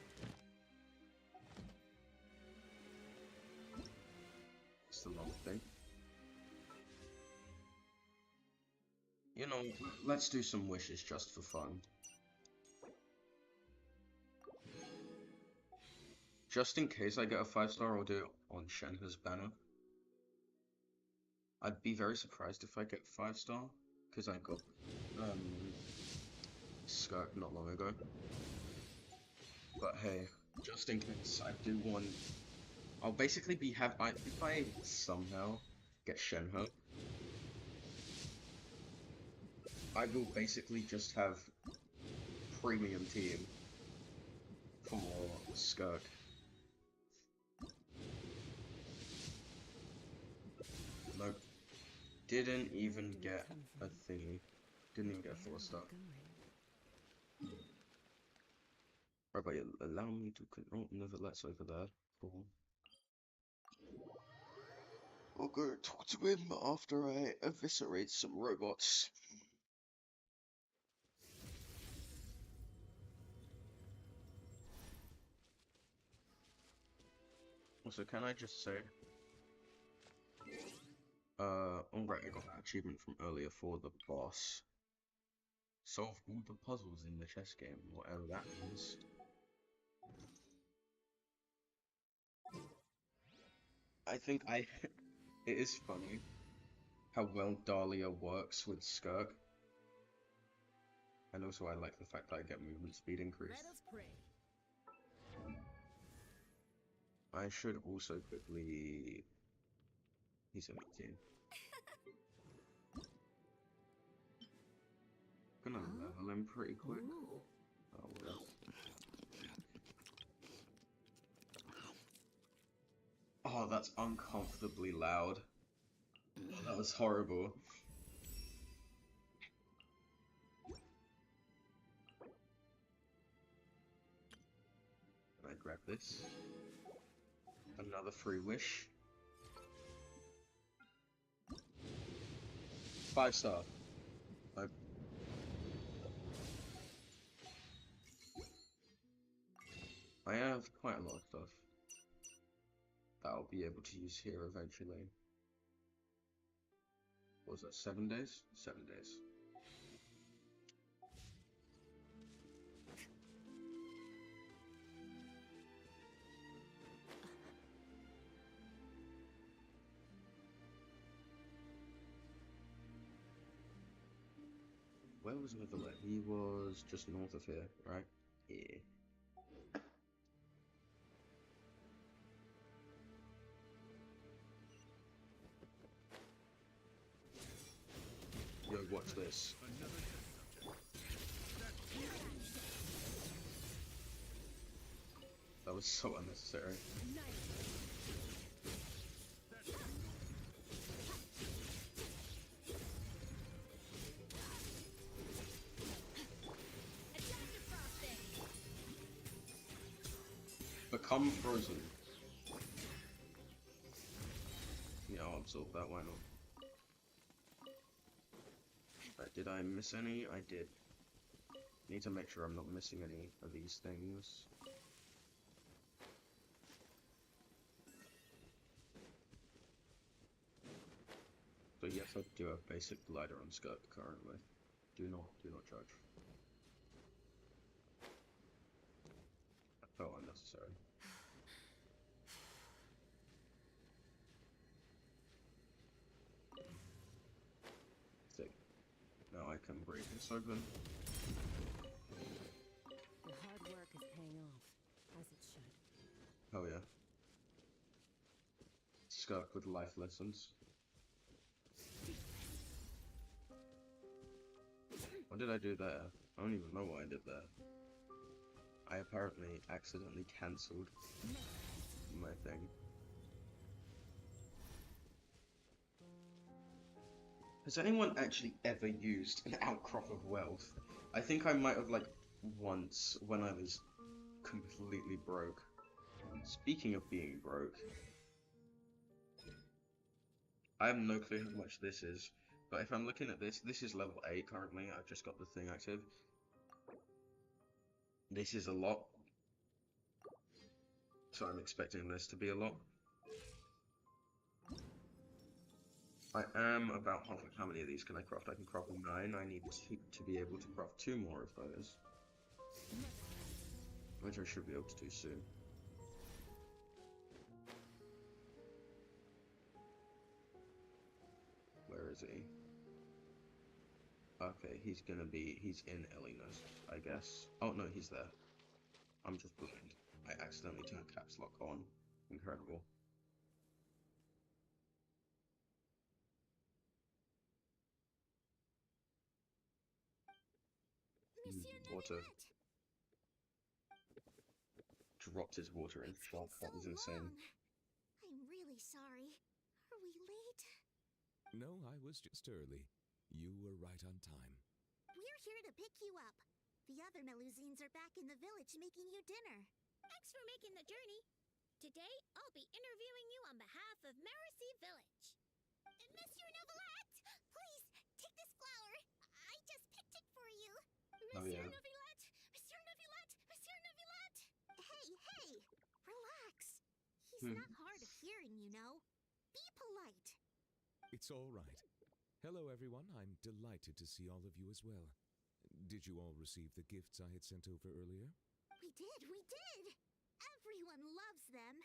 S1: It's the long thing. You know, let's do some wishes just for fun. Just in case I get a 5-star, I'll do it on Shenhe's banner. I'd be very surprised if I get 5-star, because I got Skirk not long ago. But hey, just in case I do want, I'll basically be if I somehow get Shenhe, I will basically just have premium team for Skirk. Nope. Didn't even get a thingy. Didn't even get a 4-star. Right, but allow me to control. Nevertheless, over there. Cool. I'll go talk to him after I eviscerate some robots. Also, can I just say, alright, I got that achievement from earlier for the boss. Solve all the puzzles in the chess game, whatever that means. I think it is funny how well Dahlia works with Skirk. And also I like the fact that I get movement speed increase.
S3: Let us pray.
S1: I should also quickly... He's 17. Gonna level him pretty quick. Oh, well. Oh, that's uncomfortably loud. Oh, that was horrible. Can I grab this? Another free wish. 5-star. Nope. I have quite a lot of stuff that I'll be able to use here eventually. What was that, 7 days? 7 days. Where was Netherland? He was just north of here, right? Yeah. Yo, watch this. That was so unnecessary. Become frozen. Yeah, I'll absorb that, why not? Right, did I miss any? I did. Need to make sure I'm not missing any of these things. So yes, I do have basic glider on Skirk currently. Do not judge. That felt unnecessary. Sick. Now I can break this open.
S2: The hard work is paying off, as it should.
S1: Oh yeah. Skirk with life lessons. What did I do there? I don't even know what I did there. I apparently accidentally cancelled my thing. Has anyone actually ever used an outcrop of wealth? I think I might have, like, once when I was completely broke. Speaking of being broke, I have no clue how much this is, but if I'm looking at this, this is level 8 currently. I've just got the thing active. This is a lot, so I'm expecting this to be a lot. I am about halfway. How many of these can I craft? I can craft 9. I need to be able to craft 2 more of those, which I should be able to do soon. Where is he? Okay, he's in Elena's, I guess. Oh no, he's there. I'm just blind. I accidentally turned caps lock on. Incredible.
S3: Monsieur
S1: Water.
S3: Neuvillette.
S1: Dropped his water in
S3: It's
S1: shock.
S3: been
S1: That was
S3: so
S1: insane.
S3: long. I'm really sorry. Are we late?
S4: No, I was just early. You were right on time.
S3: We're here to pick you up. The other Melusines are back in the village making you dinner. Thanks for making the journey. Today, I'll be interviewing you on behalf of Mercy Village. Monsieur Neuvillette, please, take this flower. I just picked it for you.
S1: Oh,
S3: Monsieur
S1: yeah.
S3: Neuvillette, Monsieur Neuvillette, Monsieur Neuvillette. Hey, relax. He's not hard of hearing, you know. Be polite.
S4: It's all right. Hello, everyone. I'm delighted to see all of you as well. Did you all receive the gifts I had sent over earlier?
S3: We did. Everyone loves them.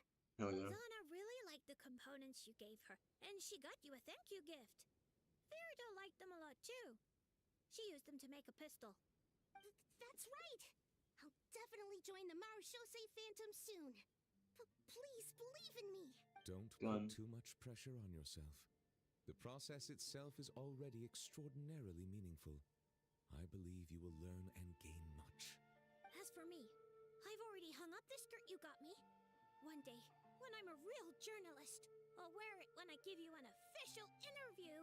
S1: Oh yeah.
S6: Zana really liked the components you gave her, and she got you a thank you gift. Ferida liked them a lot too. She used them to make a pistol.
S3: That's right. I'll definitely join the Marechaussee Phantom soon. Please believe in me.
S4: Don't
S1: Gun.
S4: put too much pressure on yourself. The process itself is already extraordinarily meaningful. I believe you will learn and gain much.
S6: As for me, I've already hung up the skirt you got me. One day, when I'm a real journalist, I'll wear it when I give you an official interview.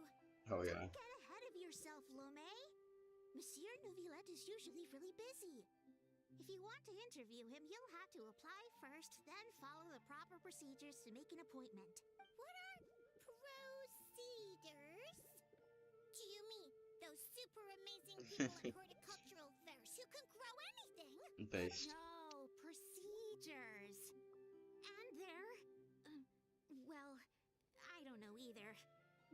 S1: Oh yeah.
S3: Don't get ahead of yourself, Lomé. Monsieur Neuvillette is usually really busy. If you want to interview him, you'll have to apply first, then follow the proper procedures to make an appointment.
S6: What are procedures? Do you mean those super amazing people at horticultural fairs who can grow anything?
S1: Based.
S3: No, procedures. And they're... well, I don't know either.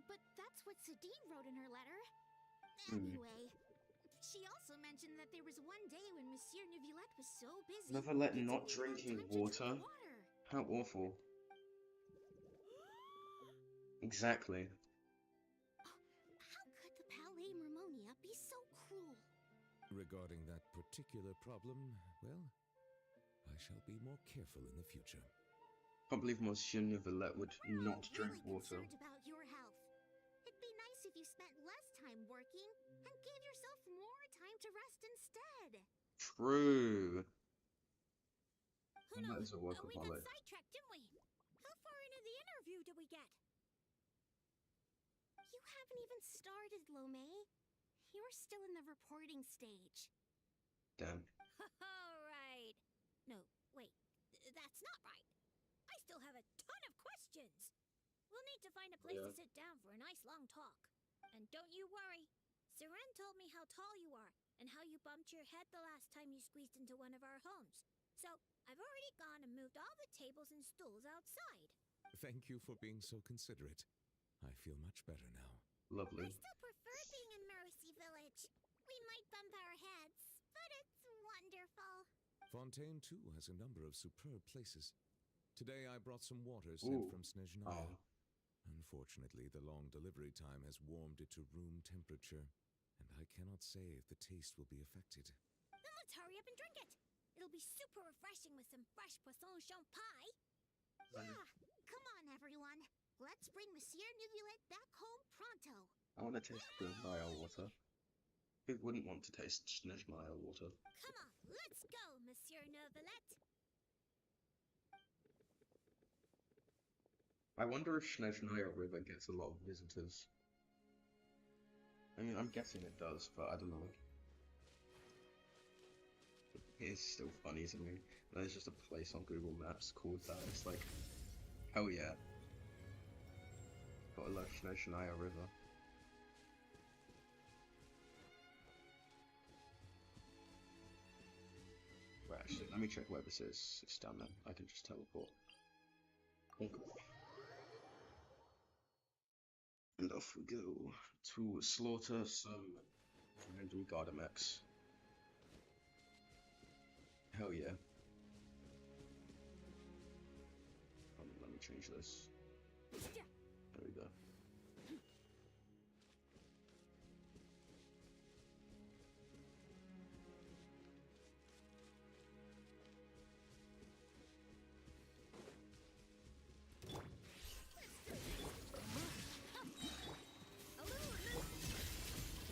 S3: But that's what Sadine wrote in her letter. Anyway, she also mentioned that there was one day when Monsieur Neuvillette was so busy...
S1: Neuvillette
S3: he
S1: not
S3: didn't have
S1: drinking
S3: time to
S1: water?
S3: drink water.
S1: How awful. Exactly.
S3: How could the Palais Mermonia be so cruel?
S4: Regarding that particular problem, well, I shall be more careful in the future.
S1: Can't believe Monsieur Neuvillette would
S3: We're all
S1: not drink
S3: really
S1: water.
S3: concerned about your health. It'd be nice if you spent less time working and gave yourself more time to rest instead.
S1: True.
S6: Who
S1: And that
S6: knows?
S1: is a
S6: We
S1: workaholic.
S6: got sidetracked, didn't we? How far into the interview did we get?
S3: You haven't even started, Lomé. You're still in the reporting stage.
S1: Damn.
S6: All right. No, wait. That's not right. I still have a ton of questions. We'll need to find a place to sit down for a nice long talk. And don't you worry. Seren told me how tall you are and how you bumped your head the last time you squeezed into one of our homes. So I've already gone and moved all the tables and stools outside.
S4: Thank you for being so considerate. I feel much better now.
S1: Lovely.
S3: I still prefer being in Mercy Village. We might bump our heads, but it's wonderful.
S4: Fontaine, too, has a number of superb places. Today I brought some water sent
S1: Ooh.
S4: from Snezhnaya.
S1: Oh.
S4: Unfortunately, the long delivery time has warmed it to room temperature, and I cannot say if the taste will be affected.
S6: Then let's hurry up and drink it. It'll be super refreshing with some fresh poisson champ pie.
S3: Yeah, come on, everyone. Let's bring Monsieur Neuvillette back home pronto.
S1: I want to taste Snezhnaya water. Who wouldn't want to taste Snezhnaya water?
S6: Come on, let's go, Monsieur Neuvillette.
S1: I wonder if Snezhnaya River gets a lot of visitors. I mean, I'm guessing it does, but I don't know. It's still funny to me. There's just a place on Google Maps called that. It's like, hell yeah. Got a love Snezhnaya River. Wait, actually, let me check where this is. It's down there. I can just teleport. And off we go to slaughter some random Gardamex. Hell yeah. Let me change this. There we go.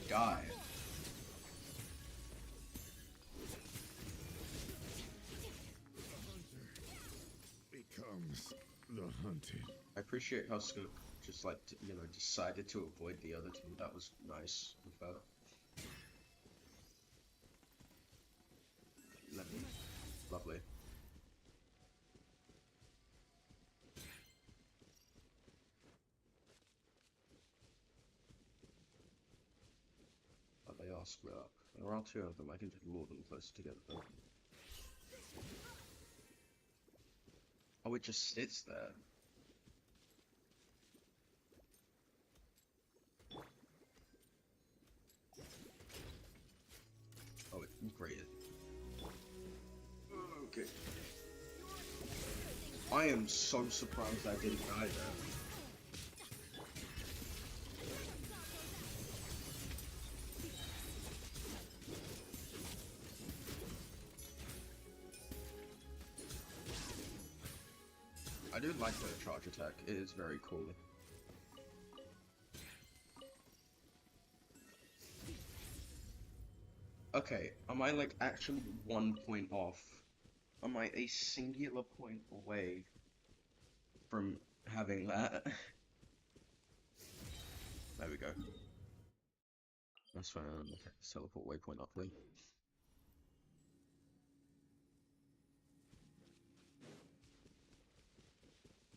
S1: Die.
S7: Becomes the hunted.
S1: I appreciate how Skirk just like, you know, decided to avoid the other two. That was nice and fair. Lovely. But they are split up. There are two of them. I can just lure them closer together though. Oh, it just sits there. Oh, it great. Okay. I am so surprised I didn't die there. I do like the charge attack. It is very cool. Okay, am I like actually 1 point off? Am I a singular point away from having that? There we go. That's fine. Okay, teleport waypoint up then.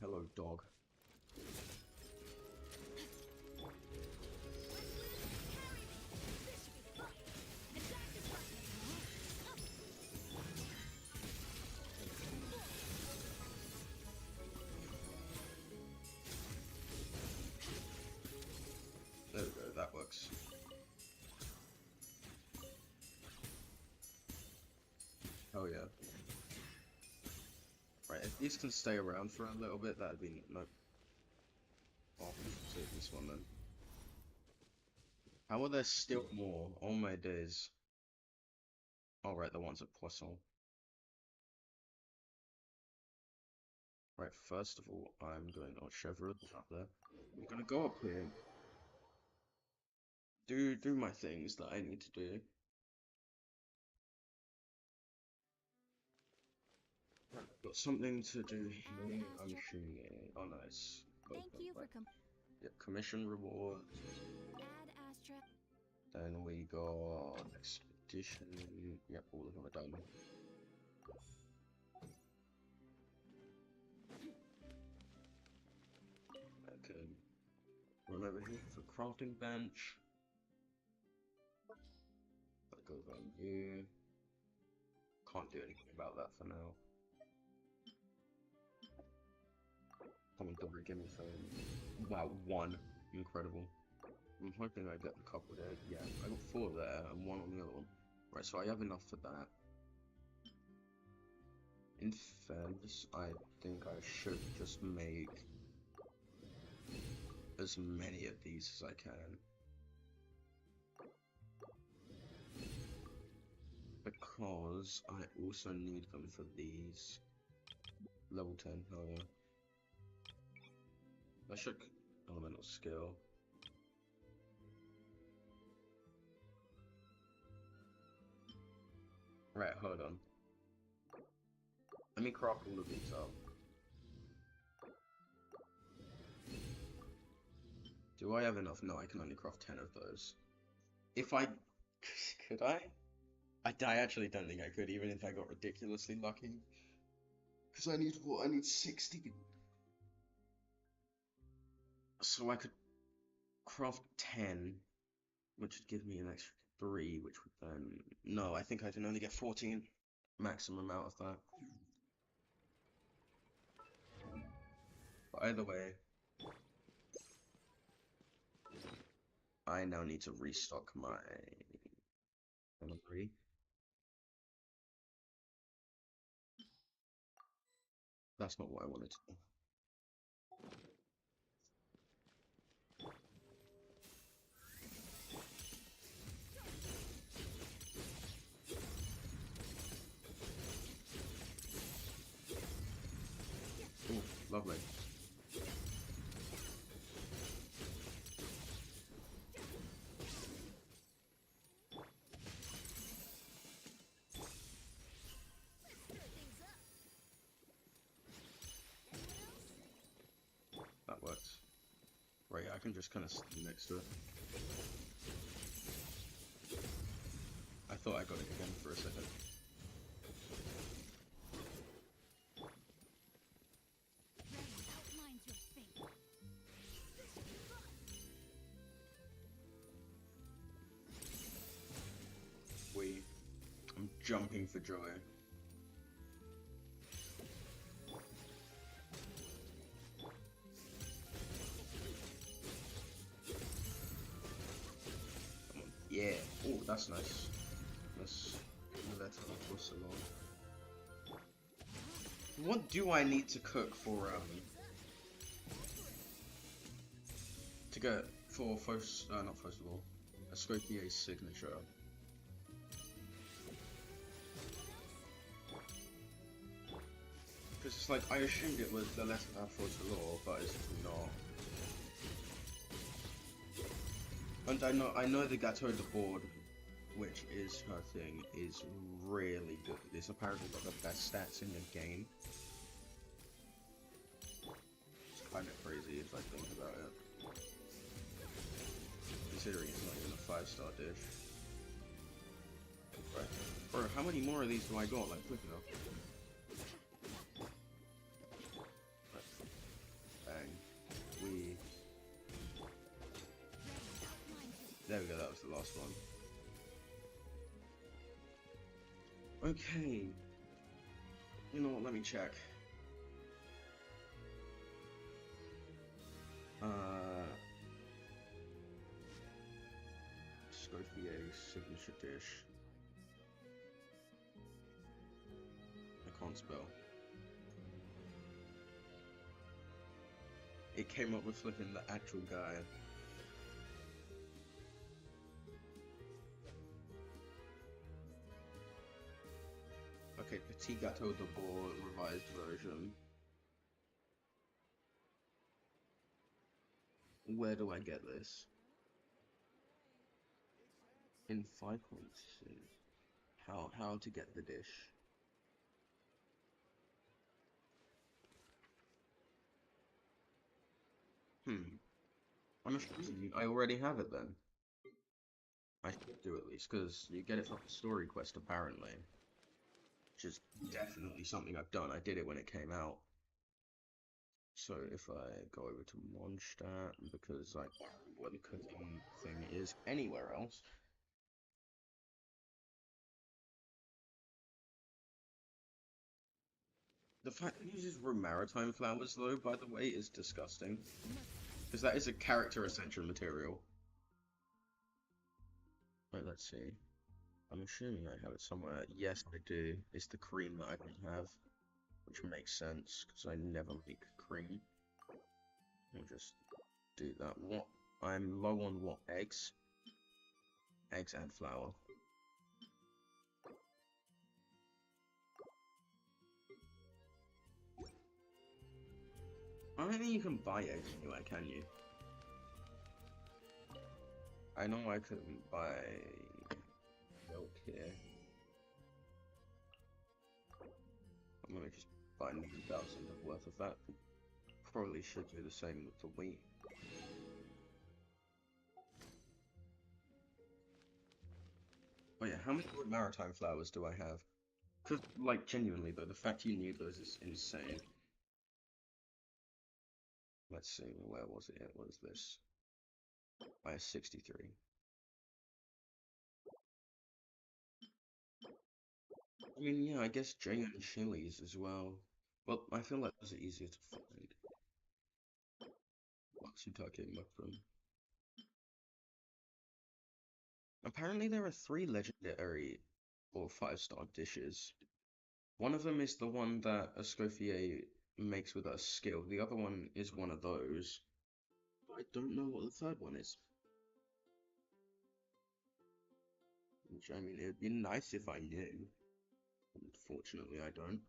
S1: Hello, dog. There we go, that works. Oh yeah. Right, if these can stay around for a little bit, that'd be no. Oh, take this one then. How are there still more? Oh my days. Alright, the ones at Poisson. Right, first of all, I'm going to Chevron up there. I'm gonna go up here. Do my things that I need to do. Right, got something to do here. I'm shooting it. Oh nice.
S6: Thank you for
S1: Yep, commission reward.
S6: Ad Astra.
S1: Then we got expedition. Yep, all of them are done. Okay. Run over here for crafting bench. That goes on you. Can't do anything about that for now. Come on, Dobry, give me some. Wow, one. Incredible. hoping I get a couple there. Yeah, I got 4 there and 1 on the other one. Right, so I have enough for that. In fairness, I think I should just make as many of these as I can. Because I also need them for these. Level 10, oh yeah. I should elemental skill. Right, hold on. Let me craft all of these up. Do I have enough? No, I can only craft 10 of those. If I... could I? I actually don't think I could, even if I got ridiculously lucky. Because I need what? I need 60. So I could craft 10, which would give me an extra 3, which would then... No, I think I can only get 14 maximum out of that. But either way, I now need to restock my memory. That's not what I wanted to do. Ooh, lovely. That works. Right, I can just kind of stand next to it. I thought I got it again for a second. I'm jumping for joy. Come on. Yeah. Oh, that's nice. Let's let it for so long. What do I need to cook for to get for first not first of all, a Skirk's signature? Because it's like, I assumed it was the letter of Force of Law, but it's not. And I know the Gateau de Board, which is her thing, is really good. It's apparently got the best stats in the game. It's kind of crazy if I think about it. Considering it's not even a 5-star dish. Right. Bro, how many more of these do I got? Like, quick enough. There we go, that was the last one. Okay. You know what, let me check. Skirk's signature dish. I can't spell. It came up with flipping the actual guy. Okay, Petit Gâteau de Bourg revised version. Where do I get this? In 5.6. How to get the dish? I'm assuming I already have it then. I should do at least, because you get it from the story quest apparently. Which is definitely something I've done. I did it when it came out. So if I go over to Mondstadt, because I can't remember what the cooking thing is anywhere else. The fact that it uses room maritime flowers, though, by the way, is disgusting. Because that is a character essential material. let's see. I'm assuming I have it somewhere. Yes, I do. It's the cream that I don't have, which makes sense because I never make cream. I'll just do that. What? I'm low on what? Eggs? Eggs and flour. I don't think you can buy eggs anywhere, can you? I know I couldn't buy milk here. I'm gonna just buy 9,000 worth of that. Probably should do the same with the wheat. Oh yeah, how many maritime flowers do I have? Because, like, genuinely though, the fact you knew those is insane. Let's see, where was it? What is this? I have 63. I mean, yeah, I guess genuine chilies as well. Well, I feel like those are easier to find. Matsutake mushroom. Apparently there are 3 legendary or 5-star dishes. One of them is the one that Escoffier makes with a skill. The other one is one of those. I don't know what the third one is. Which, I mean, it'd be nice if I knew. Unfortunately, I don't.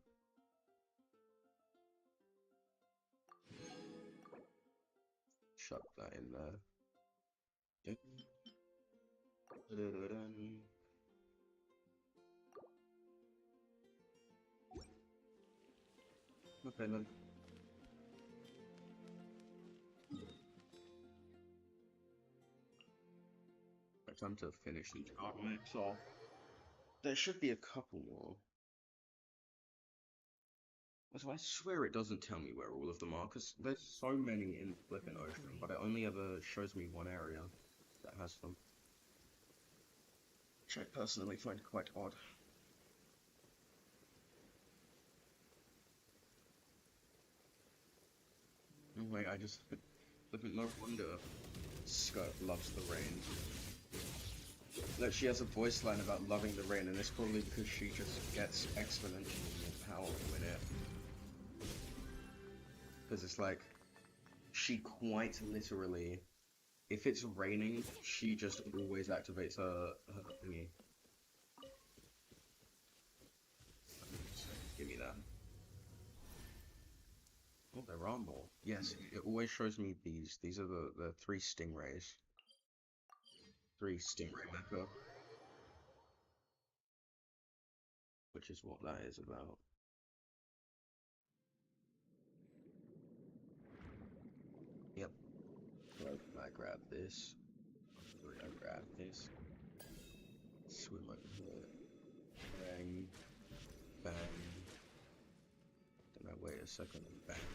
S1: Chuck that in there. Okay then. Time to finish these artworks off. There should be a couple more. So I swear it doesn't tell me where all of them are, because there's so many in Flippin' Ocean, but it only ever shows me one area that has them. Which I personally find quite odd. Oh wait, I just... no wonder Skirk loves the rain. Look, she has a voice line about loving the rain, and it's probably because she just gets exponentially more powerful in it. Because it's like, she quite literally, if it's raining, she just always activates her thingy. Give me that. Oh, there are more. Yes, it always shows me these. These are the 3 stingrays. 3 stingray mecha. Which is what that is about. Yep. I grab this. I grab this. Swim over here. Bang. Bang. Then I wait a second and bang.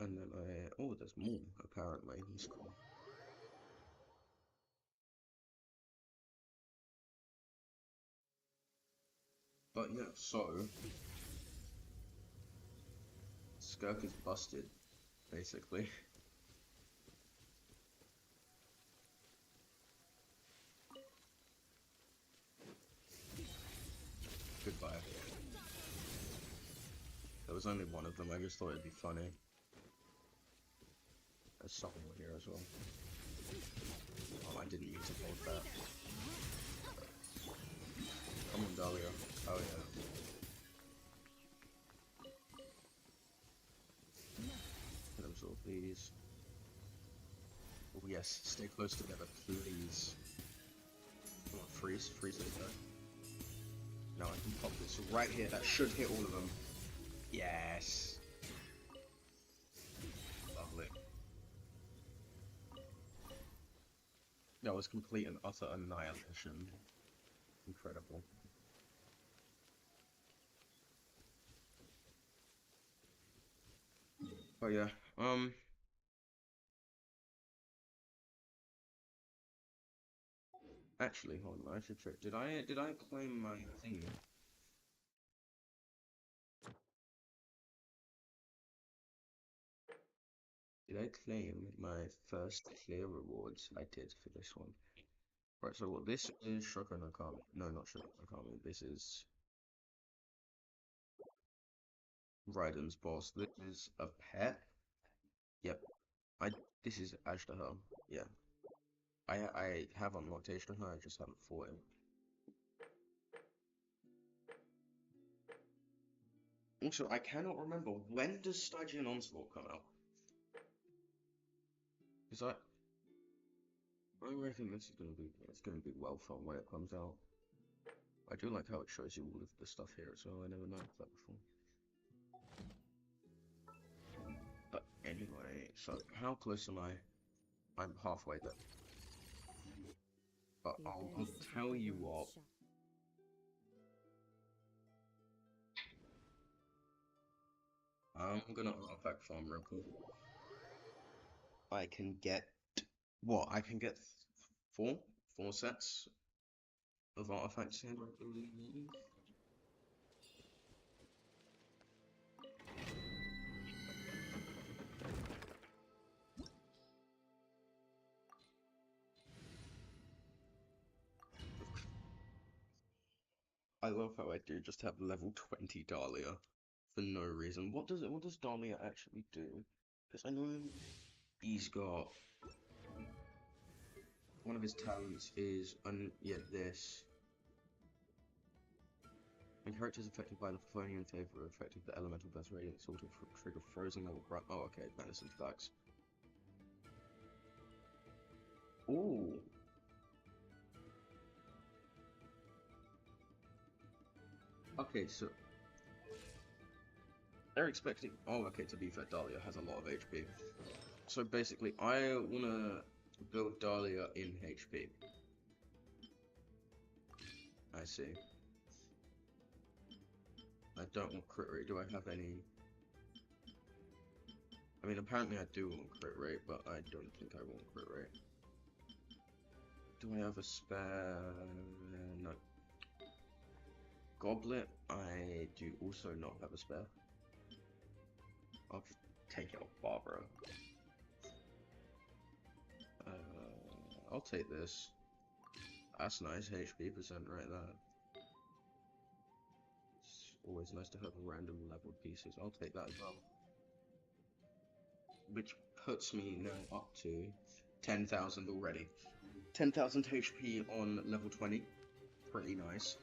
S1: And then oh, there's more, apparently. That's cool. But yeah, so... Skirk is busted, basically. Goodbye. There was only one of them, I just thought it'd be funny. There's something here as well. Oh, I didn't mean to hold that. Come on, Dahlia. Oh yeah. Can absorb these. Oh yes, stay close together, please. Come on, freeze. Freeze it there. Now I can pop this right here. That should hit all of them. Yes. Lovely. That was complete and utter annihilation. Incredible. Oh yeah, actually, hold on, I should check. Did I claim my thing? Did I claim my first clear rewards? I did for this one. Right, so what this is Shoko no Kami. No, not Shoko no Kami. This is Raiden's boss. This is a pet. Yep. This is Ashtaha. Yeah. I have unlocked Ashtaha, I just haven't fought him. Also, I cannot remember, when does Stygian Onslaught come out? Because I reckon this is gonna be well fun when it comes out. I do like how it shows you all of the stuff here as well. I never noticed that before. But anyway, so how close am I? I'm halfway there. But I'll tell you what. I'm gonna artifact farm real quick. I can get what? I can get four sets of artifacts here, I believe. I love how I do just have level 20 Dahlia for no reason. What does Dahlia actually do? Because I know he's got one of his talents is this. When characters affected by the Favonian favor affected the elemental burst radiant sort of trigger frozen level grab. Oh, okay, medicine stacks. Ooh. Okay, so they're expecting. Oh, okay. To be fair, Dahlia has a lot of HP. So basically, I wanna build Dahlia in HP. I see. I don't want crit rate. Do I have any? I mean, apparently I do want crit rate, but I don't think I want crit rate. Do I have a spare? No. Goblet, I do also not have a spare. I'll just take it off Barbara. I'll take this. That's nice HP percent right there. It's always nice to have random leveled pieces. I'll take that as well. Which puts me now up to 10,000 already. 10,000 HP on level 20. Pretty nice.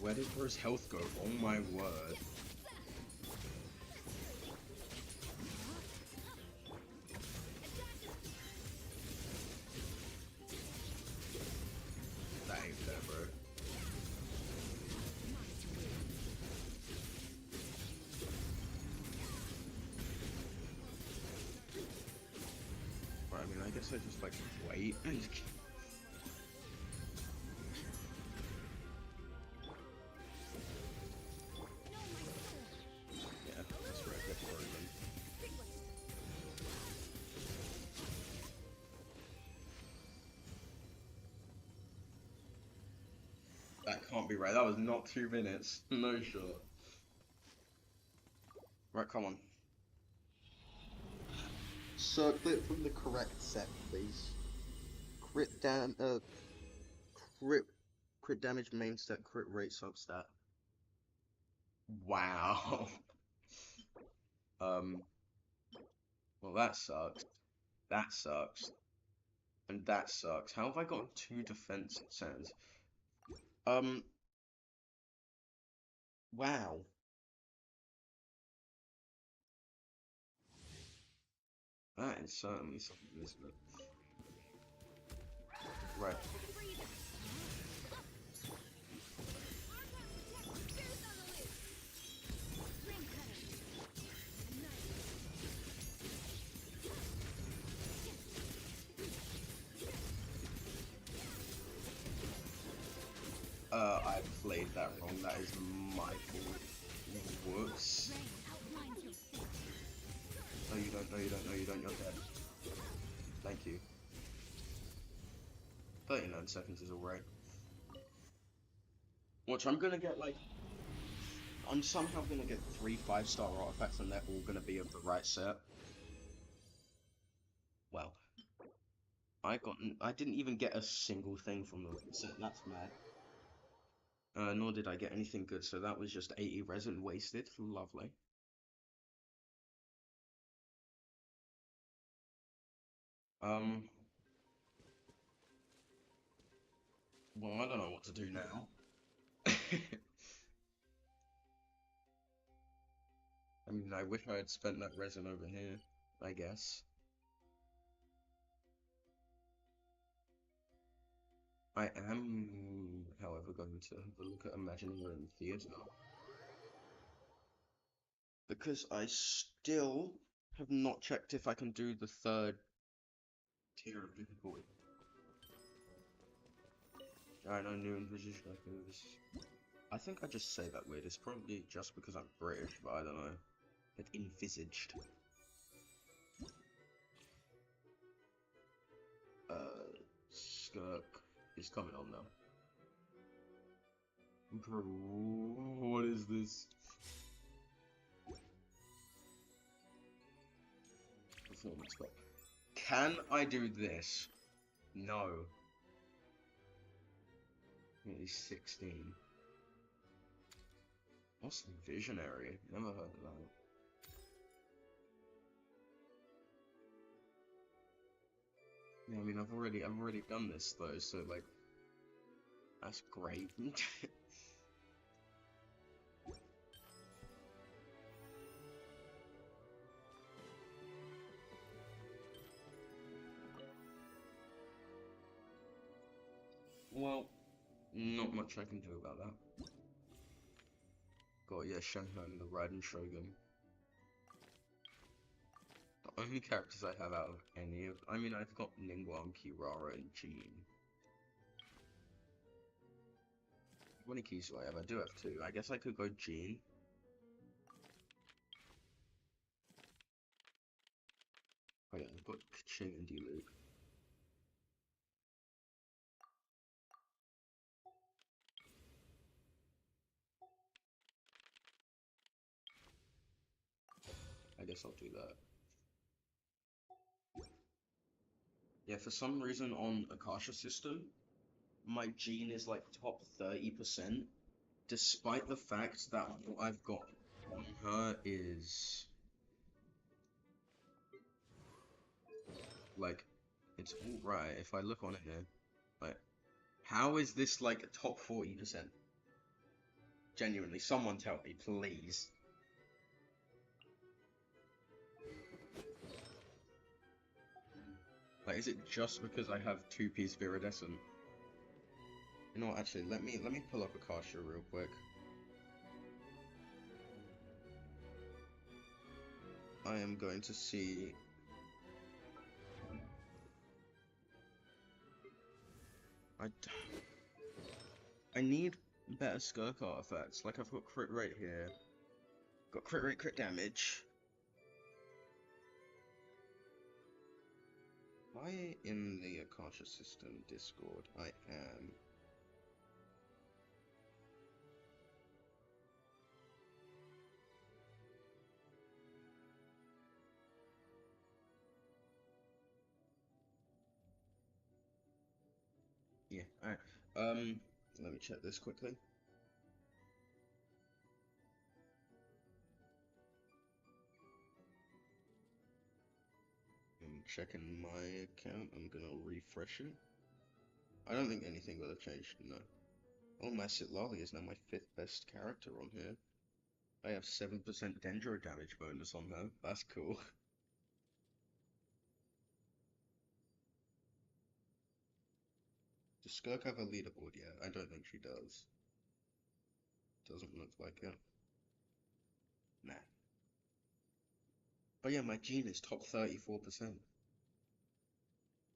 S1: Where did his health go? Oh my word. That ain't fair, bro. Right, I mean, I guess I just like wait and that can't be right. That was not 2 minutes. No shot. Right, come on. Circlet from the correct set, please. Crit damage main stat, crit rate substat. Wow. Well that sucks. That sucks. And that sucks. How have I gotten 2 defense sets? Wow. That is certainly something, isn't it? Right. I played that wrong. That is my fault. Whoops. No, you don't. No, you don't. No, you don't. You're dead. Thank you. 39 seconds is alright. Watch, I'm gonna get like... I'm somehow gonna get 3 5-star artifacts and they're all gonna be of the right set. Well, I didn't even get a single thing from the set, that's mad. Nor did I get anything good, so that was just 80 resin wasted. Lovely. Well, I don't know what to do now. I mean, I wish I had spent that resin over here, I guess. I am, however, going to have a look at Imagineering Theatre. Because I still have not checked if I can do the 3rd tier of difficulty. I know new envisaged echoes. I think I just say that weird. It's probably just because I'm British, but I don't know. It envisaged. Skirk is coming on now. Bro, what is this? Performance spot. Can I do this? No. He's 16. What's visionary? Never heard of that. Yeah, I mean, I've already done this though, so like, that's great. Well, not much I can do about that. Got, yeah, Shanghai and the Raiden Shogun. The only characters I have out of any of... I mean, I've got Ningguang, Kirara, and Jean. How many keys do I have? I do have 2. I guess I could go Jean. Oh yeah, I've got Kaching and Diluc. I guess I'll do that. Yeah, for some reason on Akasha system, my Jean is like top 30%, despite the fact that what I've got on her is like, it's alright. If I look on it here, like, how is this like a top 40%? Genuinely, someone tell me, please. Like, is it just because I have 2-piece Viridescent? You know what, actually, let me pull up Akasha real quick. I am going to see... I need better Skirk artifacts. Like, I've got crit rate here. Got crit rate, crit damage. Am I in the Akasha system Discord? I am. Yeah, alright. Let me check this quickly. I'm checking my account. I'm gonna refresh it. I don't think anything will have changed, no. Oh, my Sitlali is now my 5th best character on here. I have 7% Dendro damage bonus on her. That's cool. Does Skirk have a leaderboard yet? I don't think she does. Doesn't look like it. Nah. But yeah, my Jean is top 34%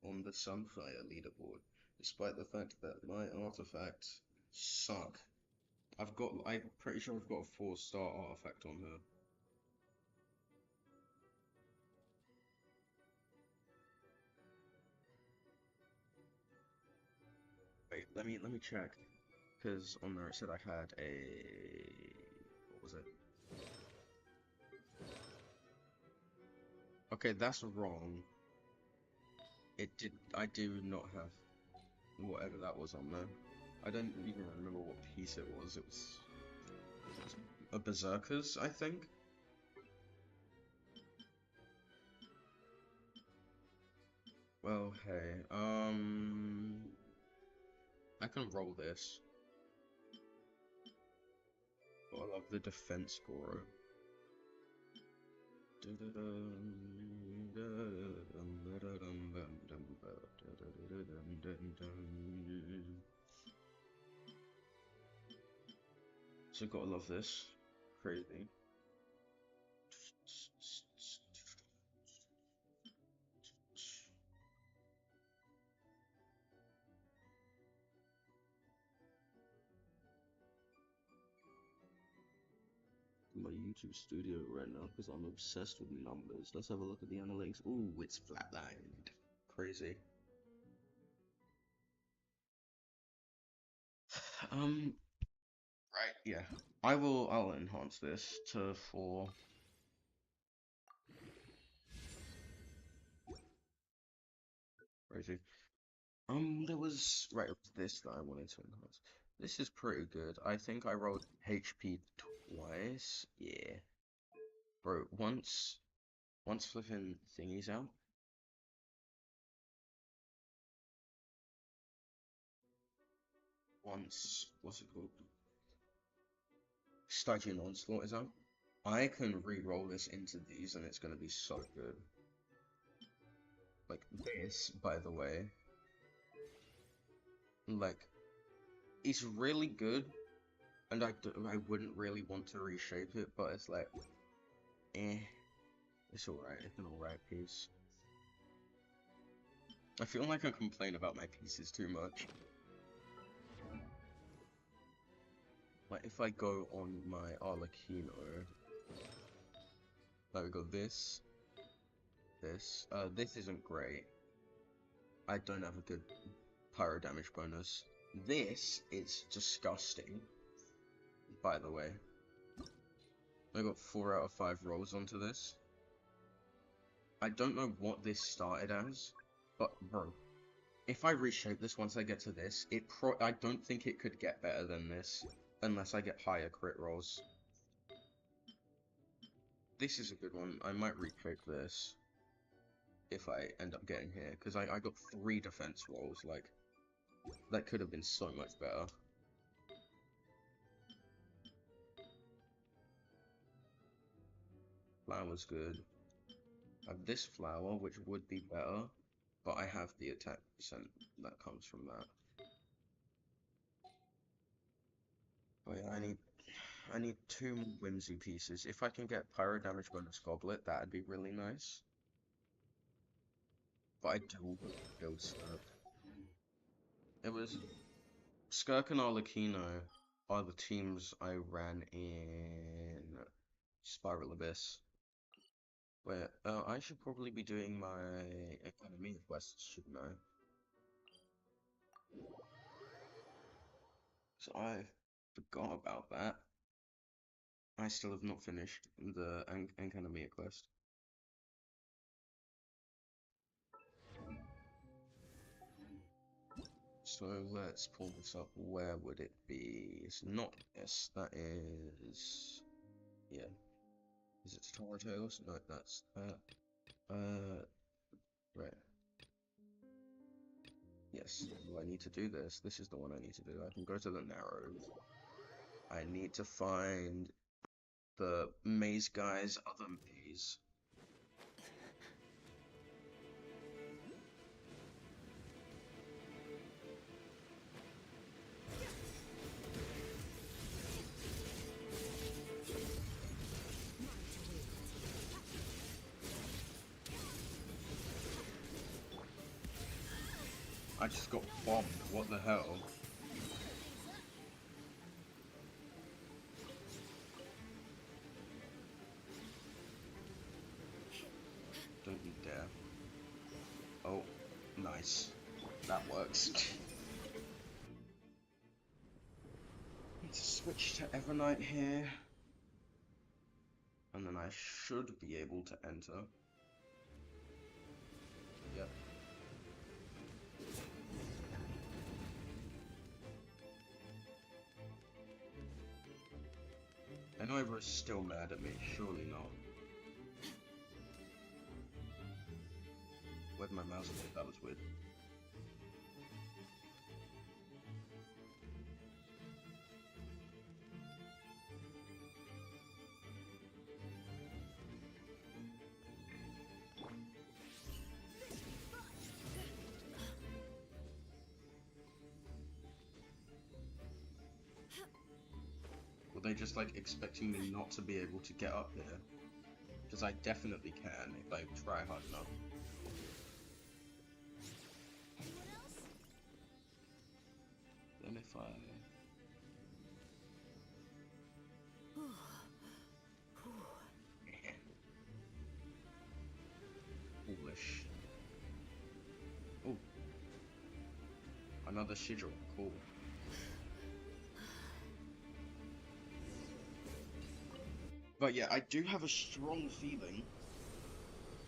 S1: on the Sunfire leaderboard, despite the fact that my artifacts suck. I'm pretty sure I've got a 4-star artifact on her. Let me check, because on there it said I had a, what was it? Okay, that's wrong. I do not have whatever that was on there. I don't even remember what piece it was. It was a Berserker's, I think. Well, hey, I can roll this. But I love the defense scorer. So gotta love this. Crazy. My YouTube studio right now because I'm obsessed with numbers. Let's have a look at the analytics. Ooh, it's flatlined. Crazy. Right, yeah. I'll enhance this to 4. Crazy. There was, right, it was this that I wanted to enhance. This is pretty good. I think I rolled HP twice. Yeah. Bro, once flipping thingies out. Once, what's it called? Stygian Onslaught is out. I can re-roll this into these and it's gonna be so good. Like this, by the way. Like, it's really good, and I wouldn't really want to reshape it, but it's like, it's alright, it's an alright piece. I feel like I complain about my pieces too much. Like, if I go on my Arlecchino, like we go this, this isn't great. I don't have a good pyro damage bonus. This is disgusting, by the way. I got 4 out of 5 rolls onto this. I don't know what this started as, but bro, if I reshape this once I get to this, I don't think it could get better than this, unless I get higher crit rolls. This is a good one. I might reshape this if I end up getting here, because I got 3 defense rolls, like, that could have been so much better. Flower's good. I have this flower, which would be better, but I have the attack percent that comes from that. Oh yeah, I need 2 more whimsy pieces. If I can get pyro damage bonus goblet, that'd be really nice. But I do want to build Skirk. It was Skirk and Arlecchino are the teams I ran in Spiral Abyss. Where I should probably be doing my Academy quests, shouldn't I? So I forgot about that. I still have not finished the Academy quest. So let's pull this up. Where would it be? It's not this. That is, yeah. Is it Star Tales? No, that's that. Right. Yes. Do I need to do this? This is the one I need to do. I can go to the Narrows. I need to find the maze guy's other maze. I just got bombed. What the hell? Don't you dare. Oh, nice. That works. switch to Evernight here, and then I should be able to enter. Yep. I know everyone's still mad at me, surely not. Where'd my mouse go? That was weird. Were they just like expecting me not to be able to get up here? Because I definitely can if I try hard enough.
S6: Anyone else?
S1: Then if I... Foolish. Oh. Another sigil. Cool. But yeah, I do have a strong feeling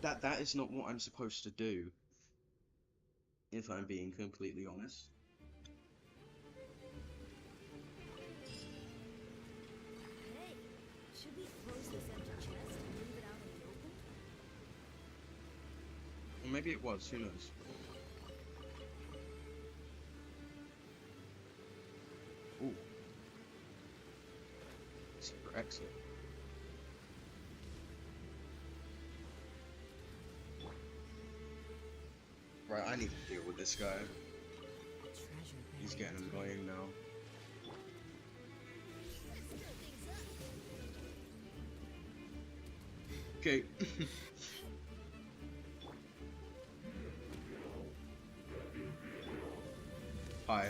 S1: that that is not what I'm supposed to do, if I'm being completely honest.
S6: Hey, should we close this empty chest and leave it out in the open?
S1: Or maybe it was, who knows. Ooh. Secret exit. Right, I need to deal with this guy. He's getting annoying now. Okay. Hi.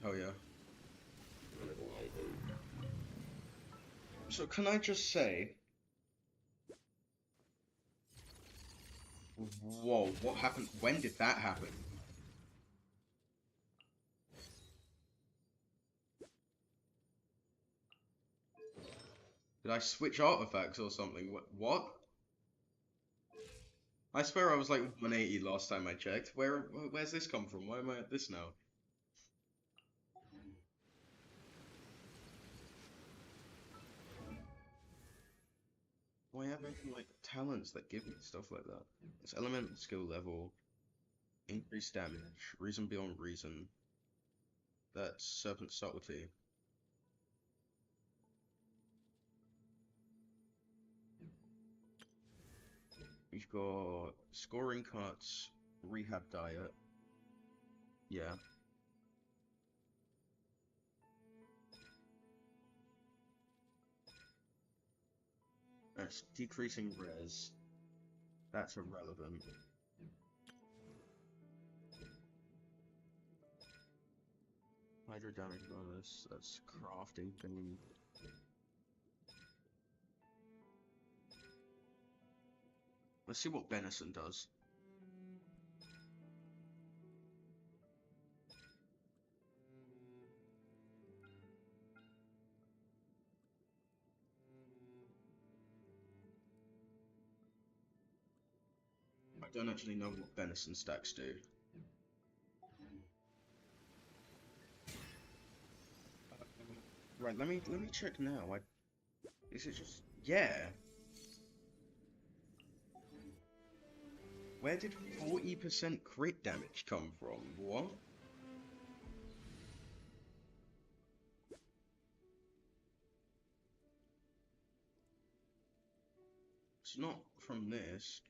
S1: Oh yeah. So can I just say, whoa, what happened? When did that happen? Did I switch artifacts or something? What? I swear I was like 180 last time I checked. Where's this come from? Why am I at this now? Why have anything like talents that give me stuff like that? It's element skill level, increased damage, reason beyond reason. That's serpent subtlety. You've got scoring cuts, rehab diet. Yeah. That's decreasing res. That's irrelevant. Hydro damage bonus. That's crafting thing. Let's see what Benison does. I don't actually know what Benison stacks do. Right, let me check now. Is it just yeah? Where did 40% crit damage come from? What? It's not from this.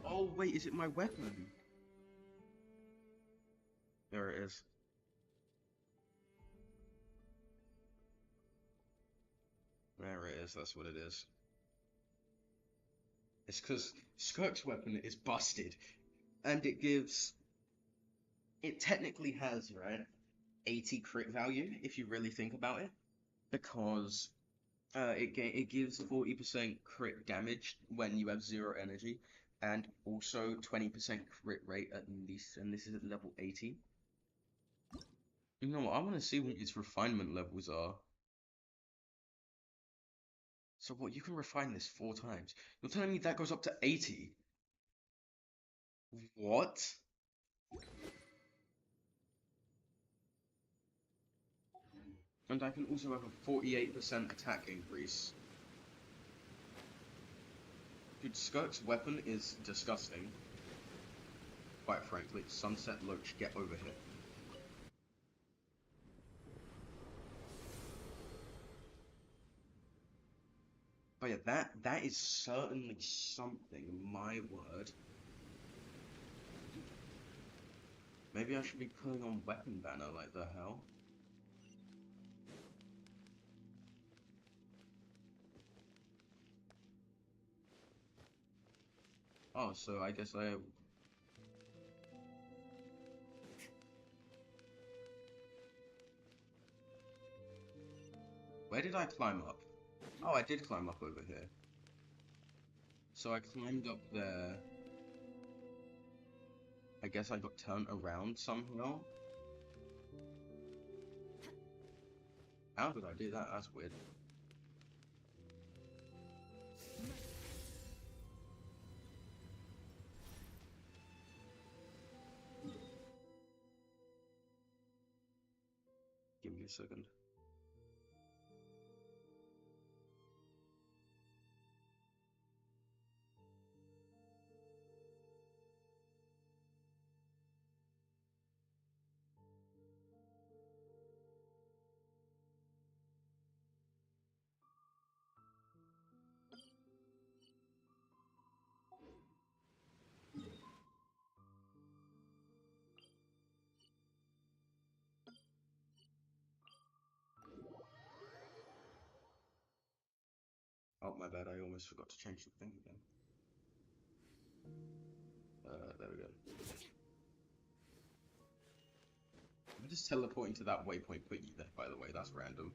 S1: Oh wait, is it my weapon? There it is. There it is, that's what it is. It's because Skirk's weapon is busted, and it gives... It technically has, right, 80 crit value, if you really think about it. because it gives 40% crit damage when you have 0 energy, and also 20% crit rate at least, and this is at level 80. You know what? I want to see what its refinement levels are. So what? You can refine this 4 times. You're telling me that goes up to 80? What? And I can also have a 48% attack increase. Dude, Skirk's weapon is disgusting. Quite frankly, Sunset Loach, get over here. But yeah, that is certainly something, my word. Maybe I should be putting on weapon banner, like the hell. Oh, so I guess I have... Where did I climb up? Oh, I did climb up over here. So I climbed up there. I guess I got turned around somehow. How did I do that? That's weird. Give me a second. Oh, my bad, I almost forgot to change the thing again. There we go. I'm just teleporting to that waypoint put you there, by the way, that's random.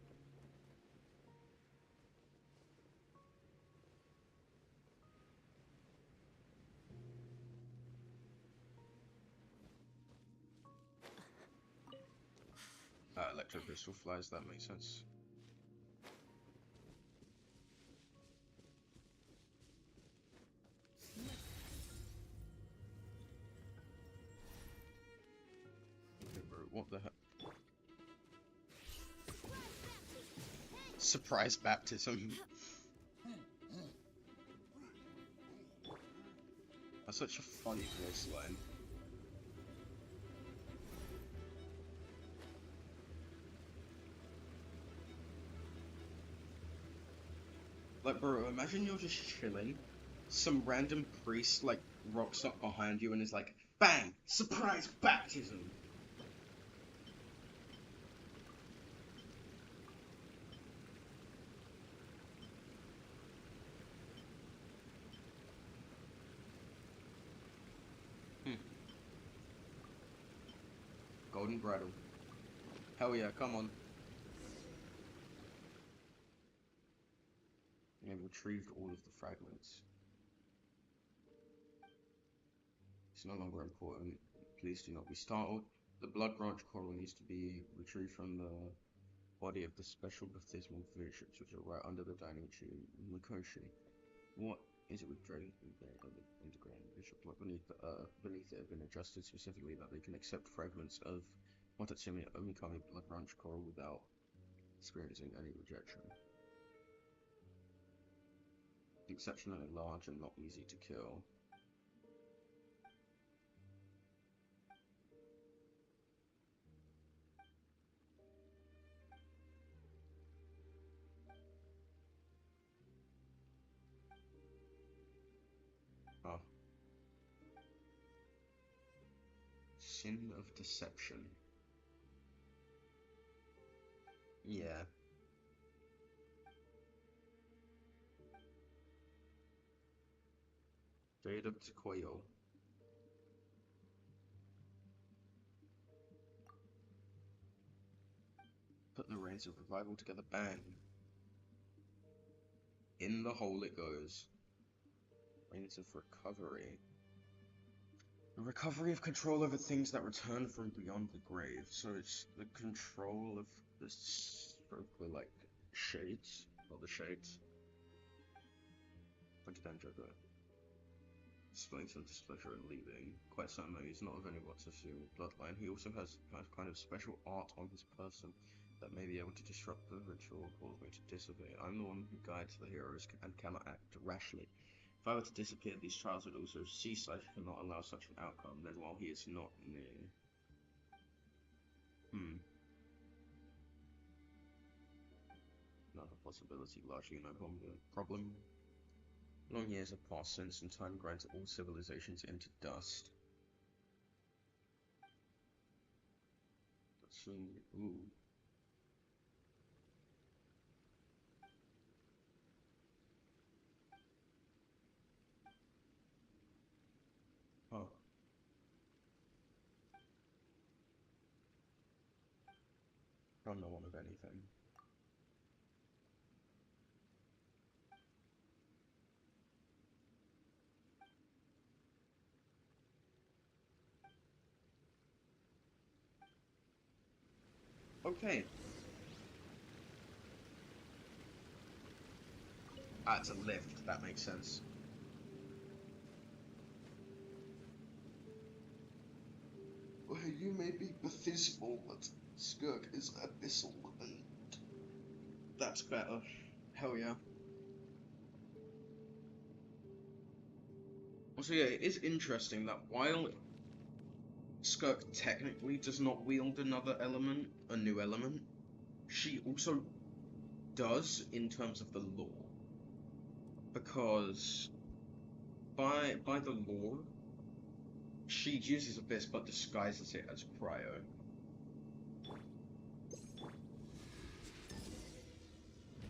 S1: Electro crystal flies, that makes sense. Okay, bro, what the heck? Surprise baptism. That's such a funny voice line. Like, bro, imagine you're just chilling. Some random priest, like, rocks up behind you and is like, BANG! Surprise baptism! Golden bridle. Hell yeah, come on. I retrieved all of the fragments. It's no longer important. Please do not be startled. The blood branch coral needs to be retrieved from the body of the special baptismal bishops, which are right under the dining tree. Mikoshi. What is it with dragon integrating bishop? What beneath it have been adjusted specifically that they can accept fragments of Watatsumi Omikami blood branch coral without experiencing any rejection. Exceptionally large and not easy to kill. Oh. Sin of deception. Yeah. Jade of Tikoyo. the reins of revival together. Bang. In the hole it goes. Reins of recovery. The recovery of control over things that return from beyond the grave. So it's the control of the circle, like shades, or the shades. Like a Joker. Displaying some displeasure and leaving. Quite certainly he's not of any what's assumed bloodline. He also has kind of special art on his person that may be able to disrupt the ritual or cause me to dissipate. I'm the one who guides the heroes and cannot act rashly. If I were to disappear, these trials would also cease. I cannot allow such an outcome. Then while he is not near... Another possibility, largely no problem. Long years have passed since, and time grinds all civilizations into dust. Let's see. Ooh. Huh. Don't know one of anything. Okay. Ah, it's a lift. That makes sense. Well, you may be abysmal, but Skirk is abyssal, and that's better. Hell yeah. Also, yeah, it is interesting that while Skirk technically does not wield another element, a new element, she also does in terms of the lore. Because by the lore, she uses Abyss but disguises it as Cryo.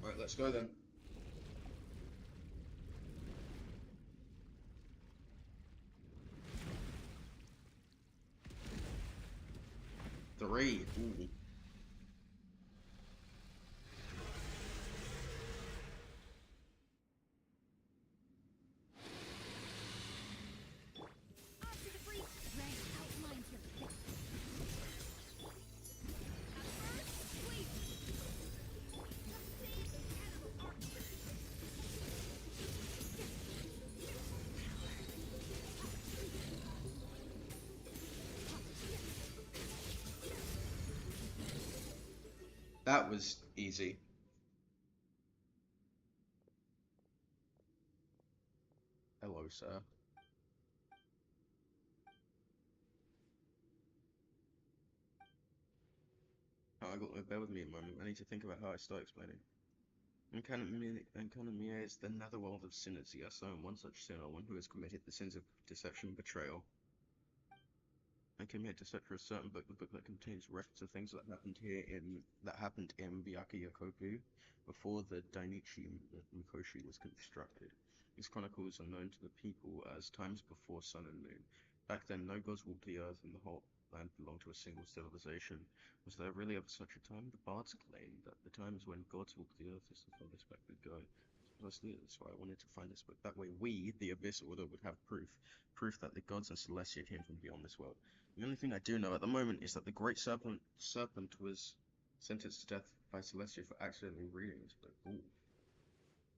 S1: Alright, let's go then. Three. Ooh. That was easy. Hello, sir. Oh, bear with me a moment. I need to think about how I start explaining. Enconomia is the netherworld of sinners, yes, I am one such sinner, one who has committed the sins of deception and betrayal. I came here to search for a certain book, the book that contains records of things that happened in Byakuya Koku before the Dainichi Mikoshi was constructed. These chronicles are known to the people as times before sun and moon. Back then, no gods walked the earth, and the whole land belonged to a single civilization. Was there really ever such a time? The bards claim that the times when gods walked the earth is the farthest back we go. Precisely, that's why I wanted to find this book. That way we, the Abyss Order, would have proof that the gods and Celestia came from beyond this world. The only thing I do know at the moment is that the Great Serpent was sentenced to death by Celestia for accidentally reading this book. Ooh.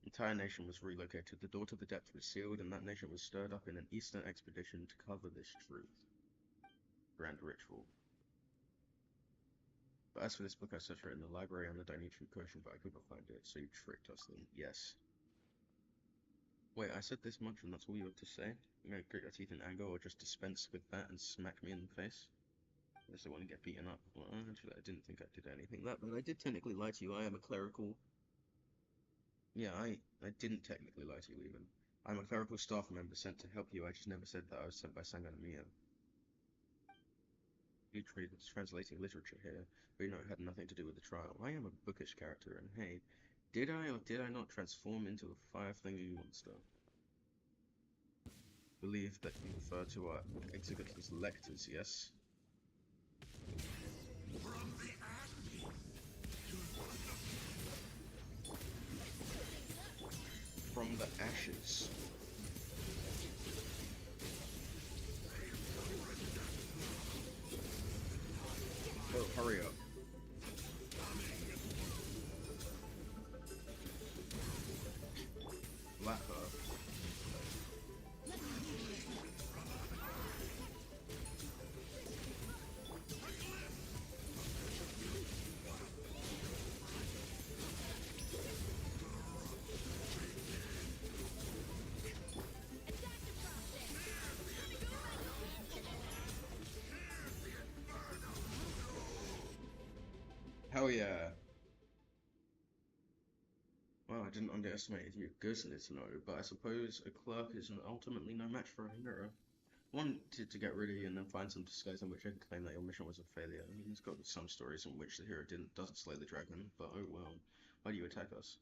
S1: The entire nation was relocated, the door to the depths was sealed, and that nation was stirred up in an eastern expedition to cover this truth. Grand ritual. But as for this book, I searched for it in the library and the Dainichi Mikoshi, but I could not find it, so you tricked us then. Yes. Wait, I said this much and that's all you have to say? You're gonna grit your teeth in anger or just dispense with that and smack me in the face? Unless I want to get beaten up. Well, actually, I didn't think I did anything that, but I did technically lie to you. I am a clerical... Yeah, I didn't technically lie to you even. I'm a clerical staff member sent to help you. I just never said that I was sent by Sanganamiya. You translating literature here, but you know it had nothing to do with the trial. I am a bookish character, and hey, did I or did I not transform into a fire-flinging monster? Believe that you refer to our executors lectors, yes?
S7: From the ashes to
S1: the ashes. Oh, hurry up. That hurt. Hell yeah. Well, I didn't underestimate your goodness, no, but I suppose a clerk is ultimately no match for a hero. Wanted to get rid of you and then find some disguise in which I could claim that your mission was a failure. I mean, there's got to be some stories in which the hero doesn't slay the dragon, but oh well. Why do you attack us?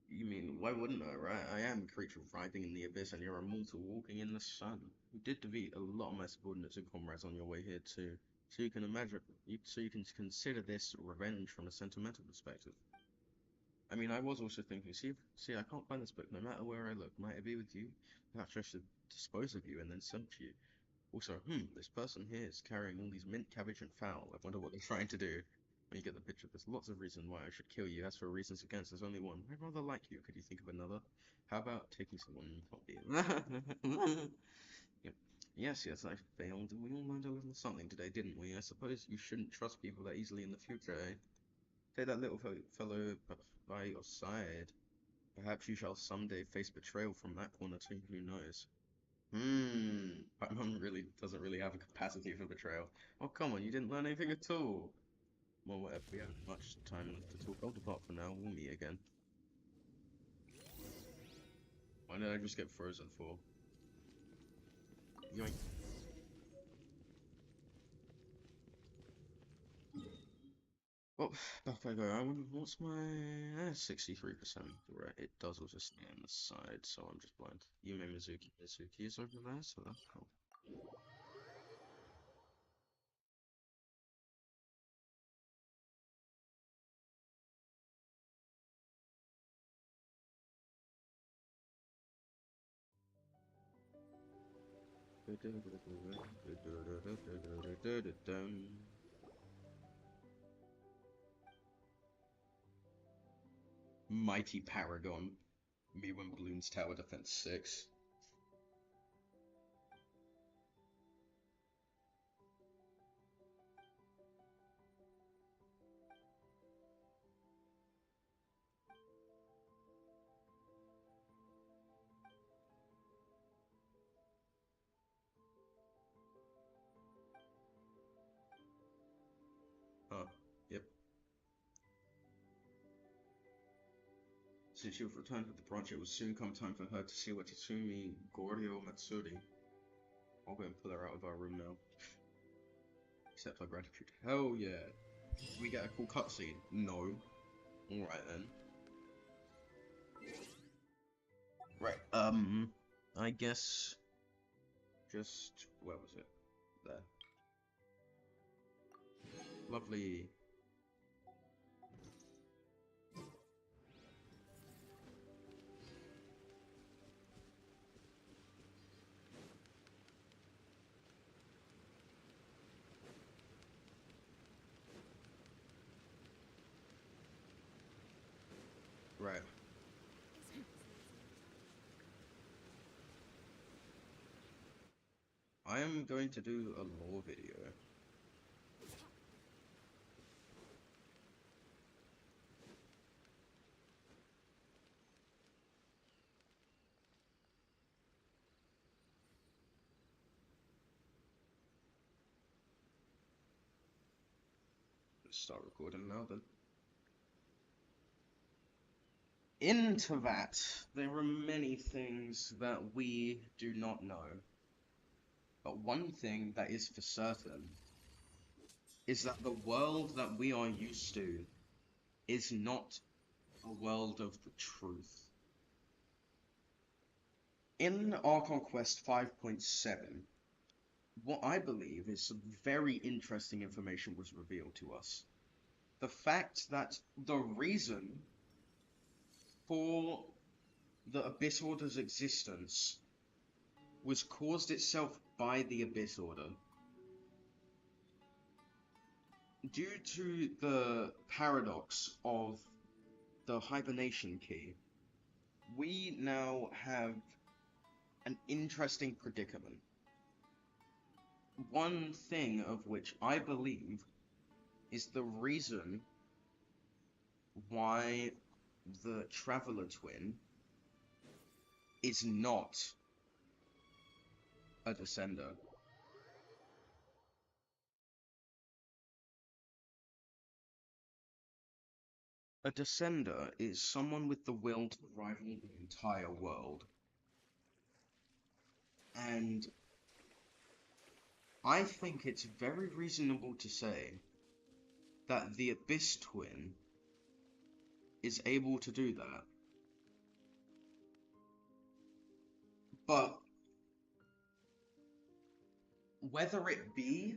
S1: You mean, why wouldn't I, right? I am a creature writhing in the abyss and you're a mortal walking in the sun. You did defeat a lot of my subordinates and comrades on your way here too. So you can imagine, so you can consider this revenge from a sentimental perspective. I mean, I was also thinking, see, I can't find this book no matter where I look. Might it be with you? Perhaps I should dispose of you and then sell to you. Also, this person here is carrying all these mint, cabbage, and fowl. I wonder what they're trying to do. When you get the picture, there's lots of reasons why I should kill you. As for reasons against, there's only one. I rather like you. Could you think of another? How about taking someone hobby? Yep. Yes, I failed. We all learned a little something today, didn't we? I suppose you shouldn't trust people that easily in the future, eh? Take that little fellow by your side. Perhaps you shall someday face betrayal from that corner too, who knows? My mum doesn't really have a capacity for betrayal. Oh, come on, you didn't learn anything at all. Well, whatever, we haven't much time left to talk. I'll depart for now, we'll meet again. Why did I just get frozen for? Yoink. Well, back I go. What's my 63%? Right, it does also stay on the side, so I'm just blind. Yume Mizuki is over there, so that's cool. Mighty Paragon. Me when Bloons Tower Defense 6. Oh, yep. Since you've returned with the branch, it will soon come time for her to see what Tatsumi Goryo Matsuri. I'll go and pull her out of our room now. Accept our gratitude. Hell yeah. Do we get a cool cutscene? No. Alright then. Right, I guess just, where was it? There. Lovely. Right. I am going to do a lore video. Let's start recording now then. Into that, there are many things that we do not know. But one thing that is for certain is that the world that we are used to is not a world of the truth. In Archon Quest 5.7, what I believe is some very interesting information was revealed to us. The fact that the reason for the Abyss Order's existence was caused itself by the Abyss Order. Due to the paradox of the hibernation key, we now have an interesting predicament. One thing of which I believe is the reason why the Traveler Twin is not a Descender. A Descender is someone with the will to rival the entire world. And I think it's very reasonable to say that the Abyss Twin is able to do that. But whether it be,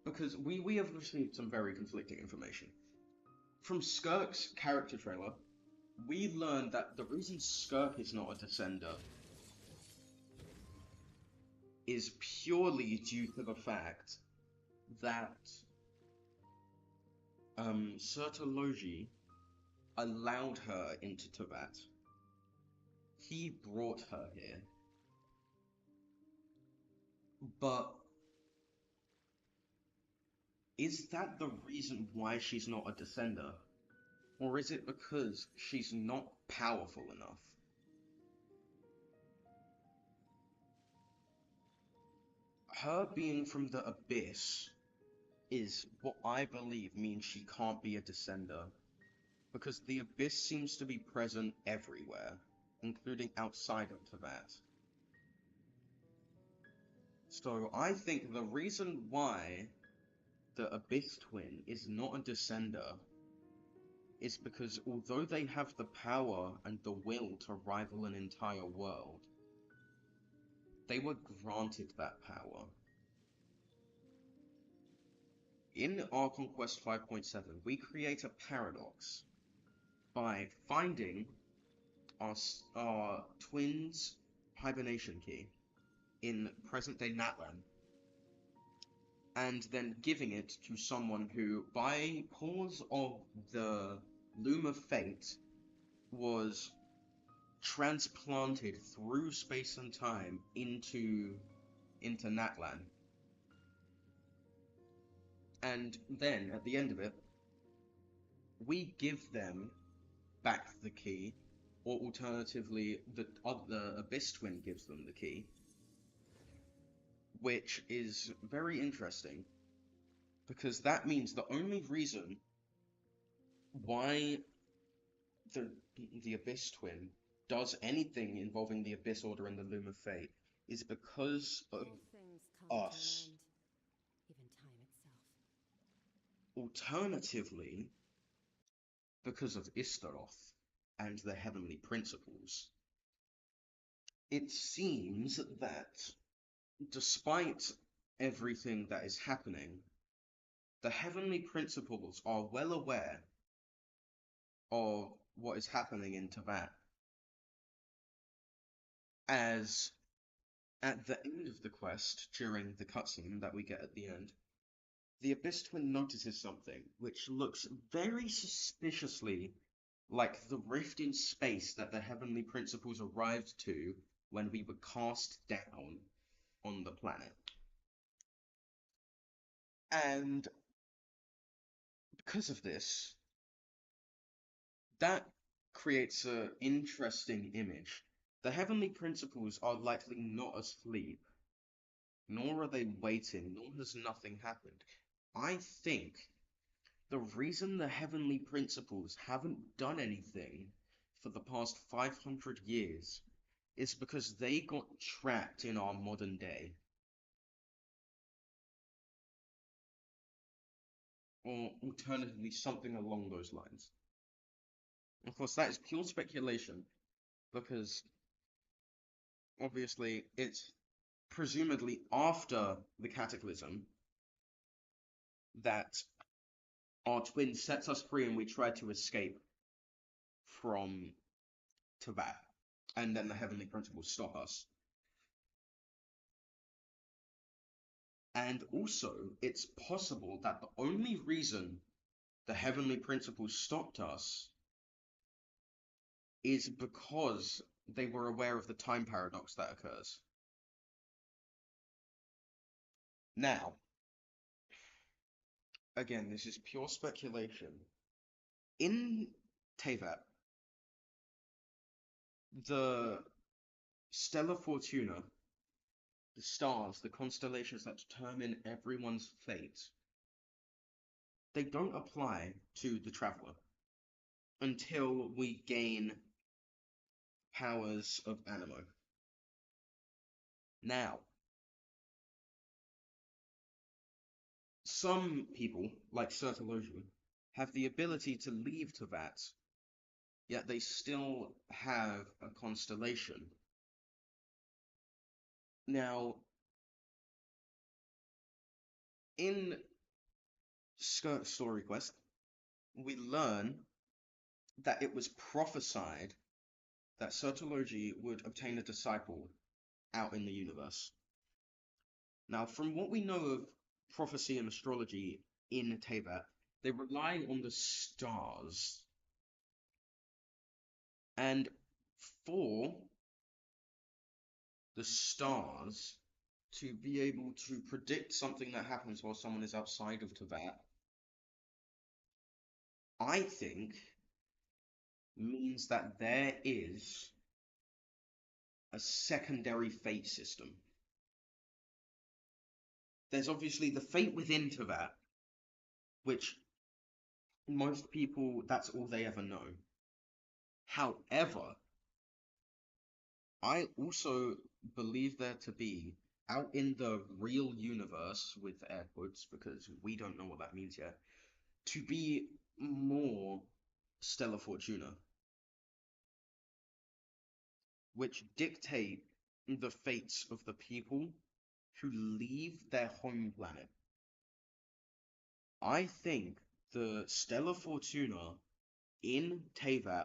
S1: because we have received some very conflicting information. From Skirk's character trailer, we learned that the reason Skirk is not a Descender is purely due to the fact that Sertologi allowed her into Teyvat. He brought her here. But is that the reason why she's not a Descender? Or is it because she's not powerful enough? Her being from the Abyss is what I believe means she can't be a Descender, because the Abyss seems to be present everywhere, including outside of Teyvat. So I think the reason why the Abyss Twin is not a Descender is because although they have the power and the will to rival an entire world, they were granted that power. In our Conquest 5.7, we create a paradox by finding our twins' hibernation key in present-day Natlan, and then giving it to someone who, by cause of the Loom of Fate, was transplanted through space and time into Natlan. And then, at the end of it, we give them back the key, or alternatively, the Abyss Twin gives them the key, which is very interesting, because that means the only reason why the Abyss Twin does anything involving the Abyss Order and the Loom of Fate is because of
S2: All things come
S1: us.
S2: to an end, even time itself.
S1: Alternatively, because of Istaroth and the Heavenly Principles. It seems that, despite everything that is happening, the Heavenly Principles are well aware of what is happening in Teyvat. As at the end of the quest, during the cutscene that we get at the end, the Abyss Twin notices something which looks very suspiciously like the rift in space that the Heavenly Principles arrived to when we were cast down on the planet. And because of this, that creates an interesting image. The Heavenly Principles are likely not asleep, nor are they waiting, nor has nothing happened. I think the reason the Heavenly Principles haven't done anything for the past 500 years is because they got trapped in our modern day. Or alternatively, something along those lines. Of course, that is pure speculation, because obviously it's presumably after the Cataclysm that our twin sets us free and we try to escape from Teyvat. and then the heavenly principles stop us. And also, it's possible that the only reason the heavenly principles stopped us is because they were aware of the time paradox that occurs. Now, again, this is pure speculation. In Tevat, the Stella Fortuna, the stars, the constellations that determine everyone's fate, they don't apply to the Traveler until we gain powers of Animo. Now, some people, like Sertologian, have the ability to leave Tevat, yet they still have a constellation. Now, in Skirk Story Quest, we learn that it was prophesied that Sertology would obtain a disciple out in the universe. Now, from what we know of prophecy and astrology in Tevat, they rely on the stars. And for the stars to be able to predict something that happens while someone is outside of Tevat, I think means that there is a secondary fate system. There's obviously the fate within Tevat, which most people, that's all they ever know. However, I also believe there to be, out in the real universe, with air quotes, because we don't know what that means yet, to be more Stella Fortuna, which dictate the fates of the people who leave their home planet. I think the Stella Fortuna in Tevat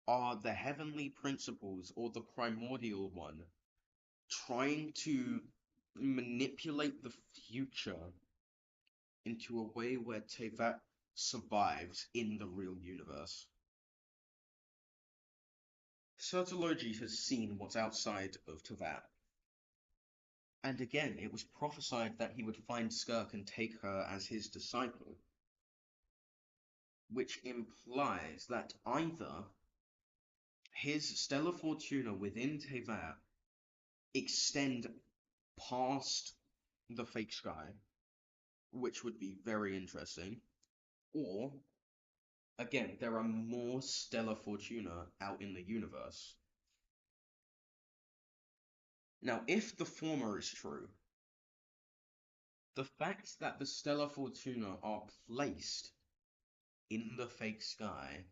S1: are the heavenly principles, or the primordial one, trying to manipulate the future into a way where Tevat survives in the real universe. Sertology has seen what's outside of Tevat. And again, it was prophesied that he would find Skirk and take her as his disciple, which implies that either his Stella Fortuna within Tevat extend past the fake sky, which would be very interesting, or, again, there are more Stella Fortuna out in the universe. Now, if the former is true, the fact that the Stella Fortuna are placed in the fake sky,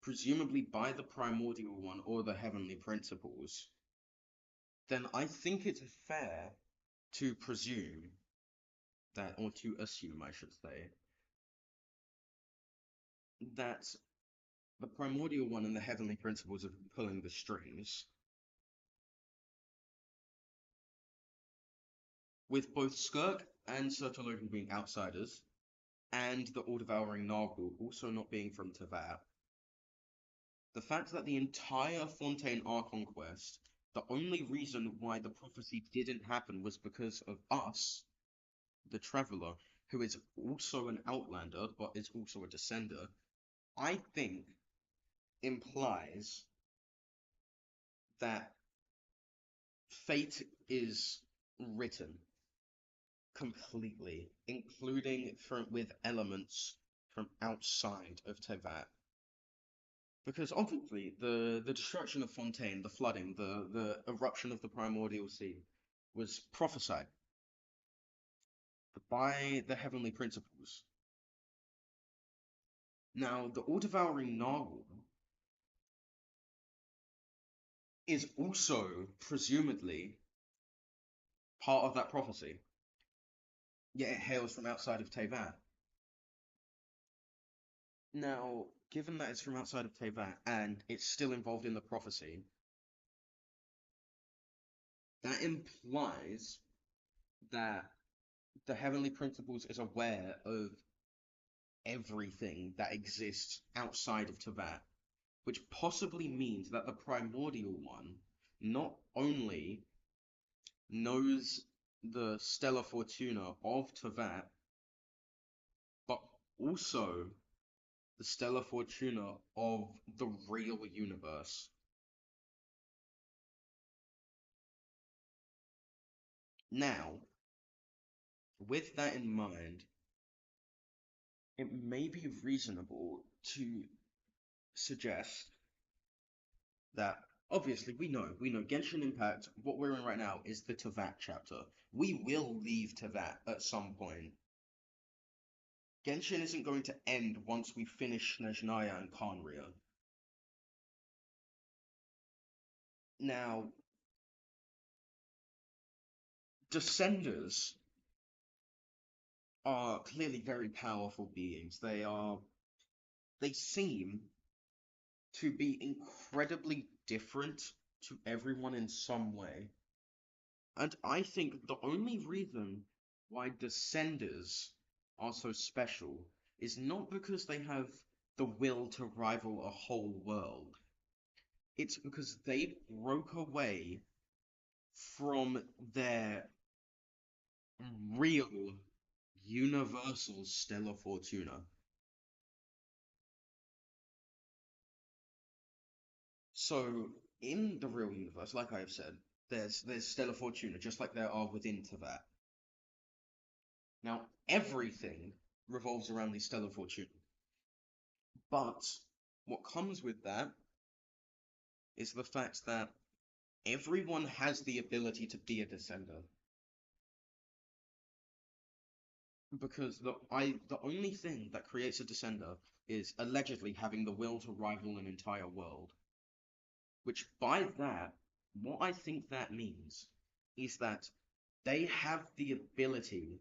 S1: presumably by the primordial one or the heavenly principles, then I think it's fair to presume that, or to assume, I should say, that the primordial one and the heavenly principles are pulling the strings, with both Skirk and Sertologian being outsiders, and the all-devouring Nargul also not being from Tevat. The fact that the entire Fontaine Archon quest, the only reason why the prophecy didn't happen was because of us, the Traveler, who is also an Outlander, but is also a Descender, I think implies that fate is written completely, including with elements from outside of Tevat. Because obviously, the destruction of Fontaine, the flooding, the eruption of the primordial sea was prophesied by the heavenly principles. Now, the all-devouring Narwhal is also, presumably, part of that prophecy. Yet it hails from outside of Tevat. Now, given that it's from outside of Tevat and it's still involved in the prophecy, that implies that the Heavenly Principles is aware of everything that exists outside of Teyvat, which possibly means that the Primordial One not only knows the Stellar Fortuna of Teyvat, but also the Stellar Fortuna of the real universe. Now, with that in mind, it may be reasonable to suggest that obviously we know Genshin Impact, what we're in right now is the Teyvat chapter. We will leave Teyvat at some point. Genshin isn't going to end once we finish Snezhnaya and Khaenri'ah. Now, Descenders are clearly very powerful beings. They seem to be incredibly different to everyone in some way. And I think the only reason why Descenders are so special is not because they have the will to rival a whole world. It's because they broke away from their real universal Stellar Fortuna. So, in the real universe, like I have said, there's Stellar Fortuna, just like there are within Teyvat. Now, everything revolves around the Stellar Fortuna. But what comes with that is the fact that everyone has the ability to be a Descender. Because the only thing that creates a Descender is allegedly having the will to rival an entire world. Which by that, what I think that means is that they have the ability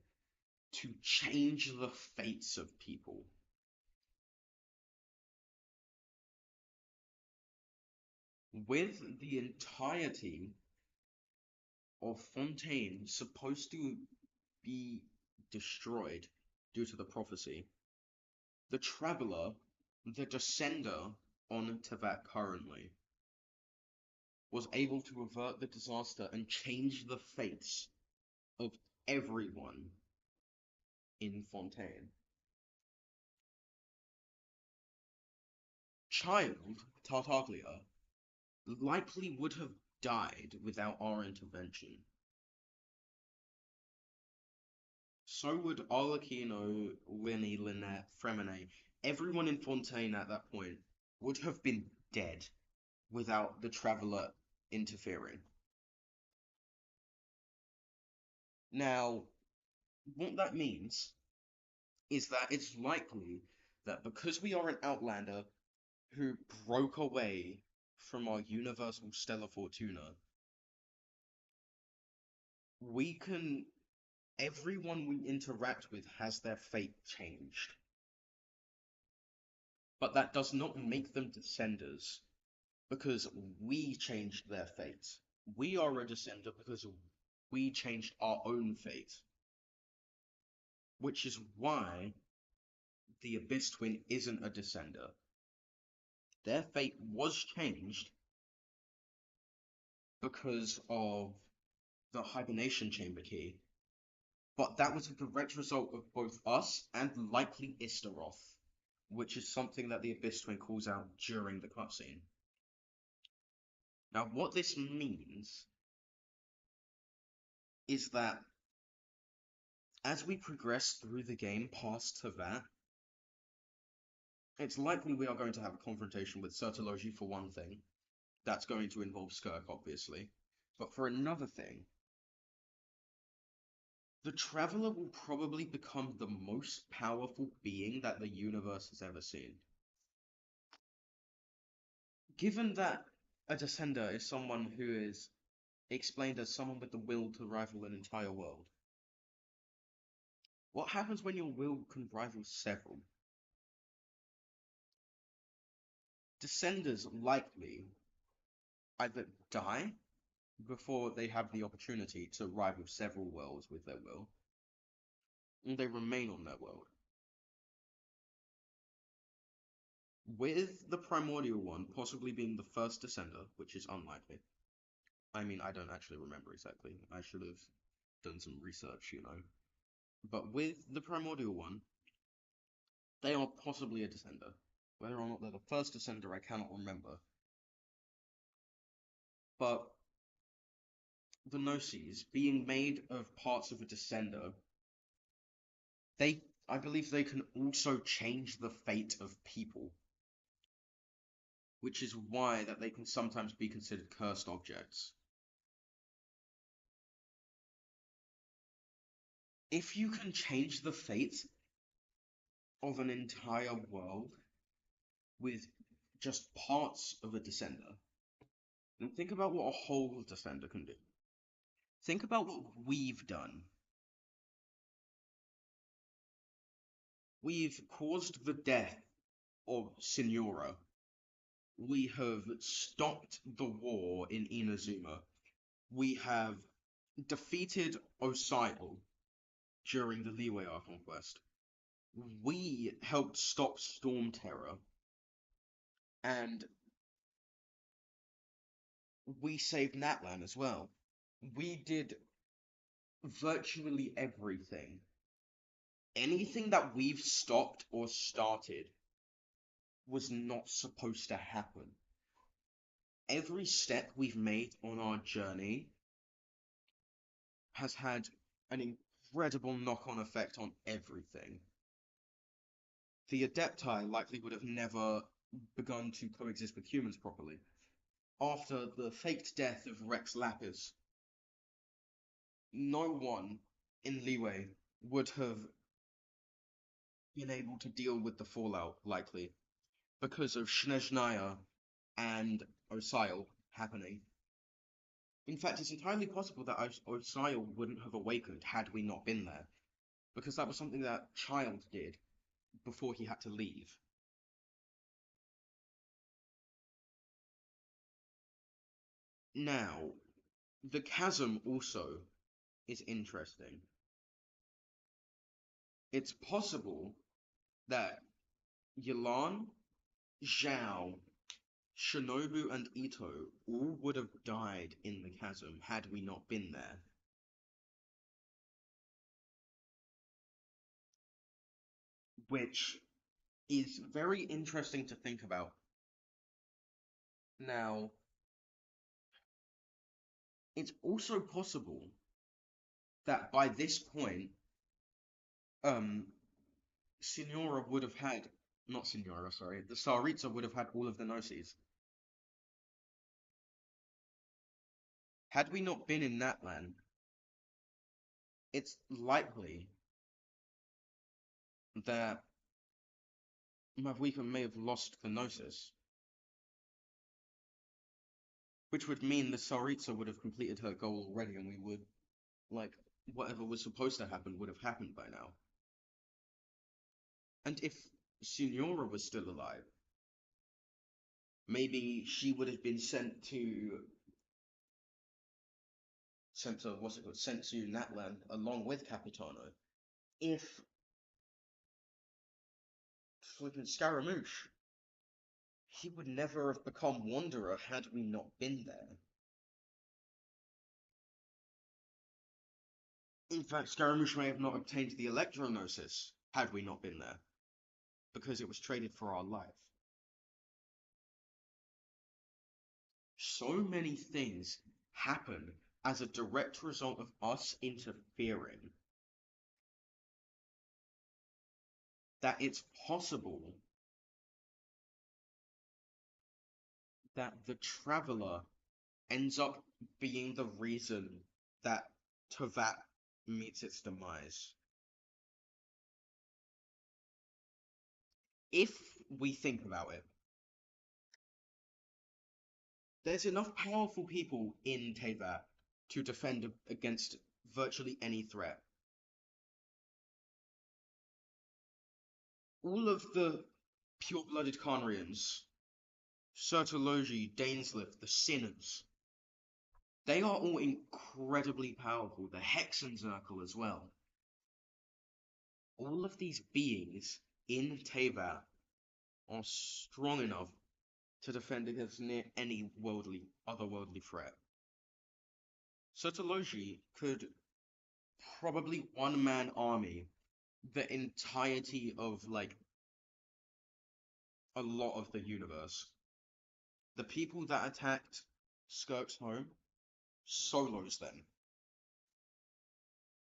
S1: to change the fates of people. With the entirety of Fontaine supposed to be destroyed due to the prophecy, the Traveler, the Descender on Teyvat currently, was able to avert the disaster and change the fates of everyone in Fontaine. Child Tartaglia likely would have died without our intervention. So would Arlecchino, Linny, Lynette, Fremine. Everyone in Fontaine at that point would have been dead without the Traveler interfering. Now, what that means is that it's likely that because we are an Outlander who broke away from our universal Stellar Fortuna, everyone we interact with has their fate changed. But that does not make them Descenders, because we changed their fate. We are a Descender because we changed our own fate. Which is why the Abyss Twin isn't a Descender. Their fate was changed because of the hibernation chamber key, but that was a direct result of both us and likely Istaroth, which is something that the Abyss Twin calls out during the cutscene. Now, what this means is that as we progress through the game past Teyvat, it's likely we are going to have a confrontation with Sertology for one thing. That's going to involve Skirk, obviously. But for another thing, the Traveler will probably become the most powerful being that the universe has ever seen. Given that a Descender is someone who is explained as someone with the will to rival an entire world, what happens when your will can rival several? Descenders likely either die before they have the opportunity to rival several worlds with their will, and they remain on that world. With the primordial one possibly being the first descender, which is unlikely. I mean, I don't actually remember exactly. I should have done some research, you know. But with the primordial one, they are possibly a descender. Whether or not they're the first descender, I cannot remember. But the Gnosis, being made of parts of a descender, I believe they can also change the fate of people. Which is why that they can sometimes be considered cursed objects. If you can change the fate of an entire world with just parts of a descender, then think about what a whole descender can do. Think about what we've done. We've caused the death of Signora. We have stopped the war in Inazuma. We have defeated Osaiel during the Liyue conquest. We helped stop Storm Terror. And we saved Natlan as well. We did virtually everything. Anything that we've stopped or started was not supposed to happen. Every step we've made on our journey has had an incredible knock-on effect on everything. The Adepti likely would have never begun to coexist with humans properly. After the faked death of Rex Lapis, no one in Liyue would have been able to deal with the fallout, likely, because of Snezhnaya and Osaiel happening. In fact, it's entirely possible that Osaiel wouldn't have awakened had we not been there, because that was something that Child did before he had to leave. Now, the chasm also is interesting. It's possible that Yelan, Zhao, Shinobu, and Ito all would have died in the chasm had we not been there. Which is very interesting to think about. Now, it's also possible that by this point, Signora would have had, not Signora, sorry, the Tsaritsa would have had all of the Gnosis. Had we not been in Natlan, it's likely that Mavwika may have lost the Gnosis. Which would mean the Tsaritsa would have completed her goal already and we would, like, whatever was supposed to happen would have happened by now. And if Signora was still alive, maybe she would have been sent to Natlan along with Capitano. If flipping Scaramouche, he would never have become Wanderer had we not been there. In fact, Scaramouche may have not obtained the Electro-Gnosis had we not been there, because it was traded for our life. So many things happen as a direct result of us interfering that it's possible that the Traveler ends up being the reason that Teyvat meets its demise. If we think about it, there's enough powerful people in Teyvat to defend against virtually any threat. All of the pure-blooded Khanrians, Sertologi, Dainsleif, the Sinners, They are all incredibly powerful. The Hexen Circle as well. All of these beings in Teyvat are strong enough to defend against near any otherworldly threat. Sotology could probably one-man army the entirety of, like, a lot of the universe. The people that attacked Skirk's home solos them.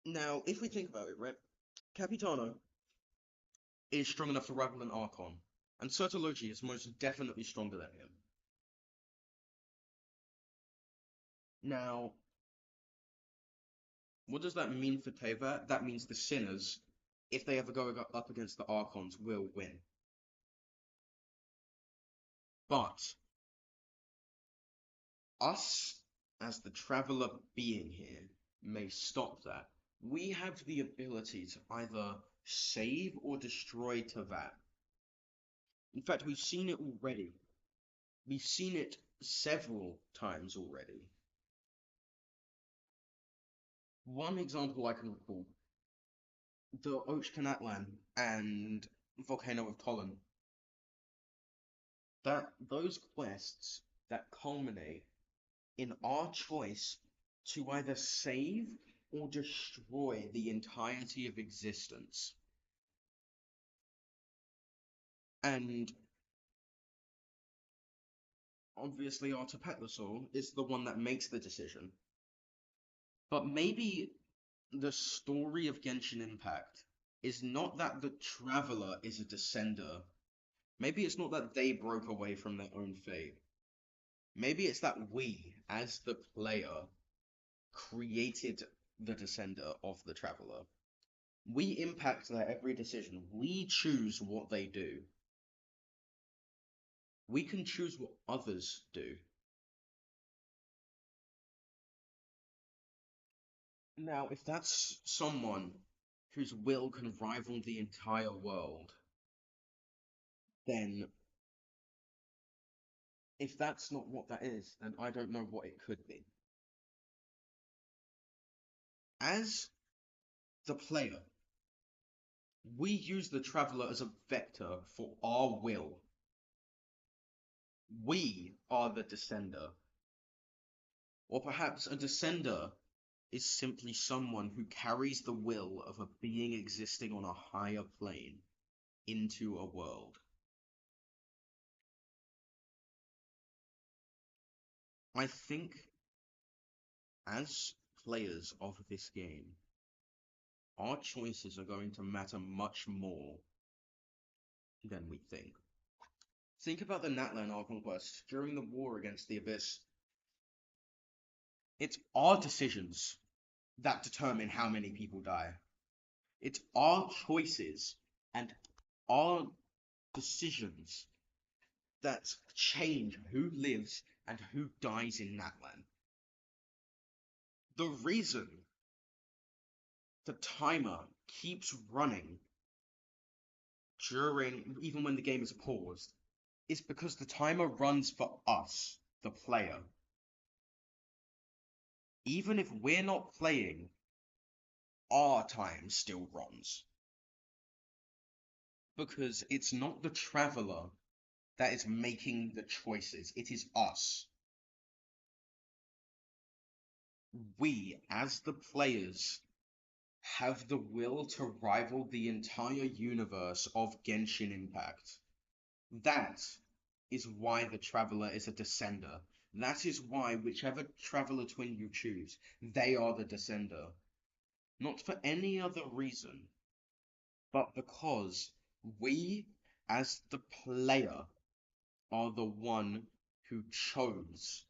S1: Now, if we think about it, right, Capitano is strong enough to rival an Archon, and Sotology is most definitely stronger than him. Now, what does that mean for Teyvat? That means the Sinners, if they ever go up against the Archons, will win. But us, as the Traveler being here, may stop that. We have the ability to either save or destroy Teyvat. In fact, we've seen it already. We've seen it several times already. One example I can recall, the Ochkanatlan and Volcano of Tollan. Those quests that culminate in our choice to either save or destroy the entirety of existence. And obviously Artapatlasol is the one that makes the decision. But maybe the story of Genshin Impact is not that the Traveler is a descender. Maybe it's not that they broke away from their own fate. Maybe it's that we, as the player, created the descender of the Traveler. We impact their every decision. We choose what they do. We can choose what others do. Now, if that's someone whose will can rival the entire world, then if that's not what that is, then I don't know what it could be. As the player, we use the Traveler as a vector for our will. We are the descender. Or perhaps a descender is simply someone who carries the will of a being existing on a higher plane into a world. I think, as players of this game, our choices are going to matter much more than we think. Think about the Natlan Archon quest during the war against the Abyss. It's our decisions that determine how many people die. It's our choices and our decisions that change who lives and who dies in Natlan. The reason the timer keeps running even when the game is paused, is because the timer runs for us, the player. Even if we're not playing, our time still runs. Because it's not the Traveler that is making the choices, it is us. We, as the players, have the will to rival the entire universe of Genshin Impact. That is why the Traveler is a descender. That is why whichever Traveler twin you choose, they are the descender. Not for any other reason, but because we, as the player, are the one who changed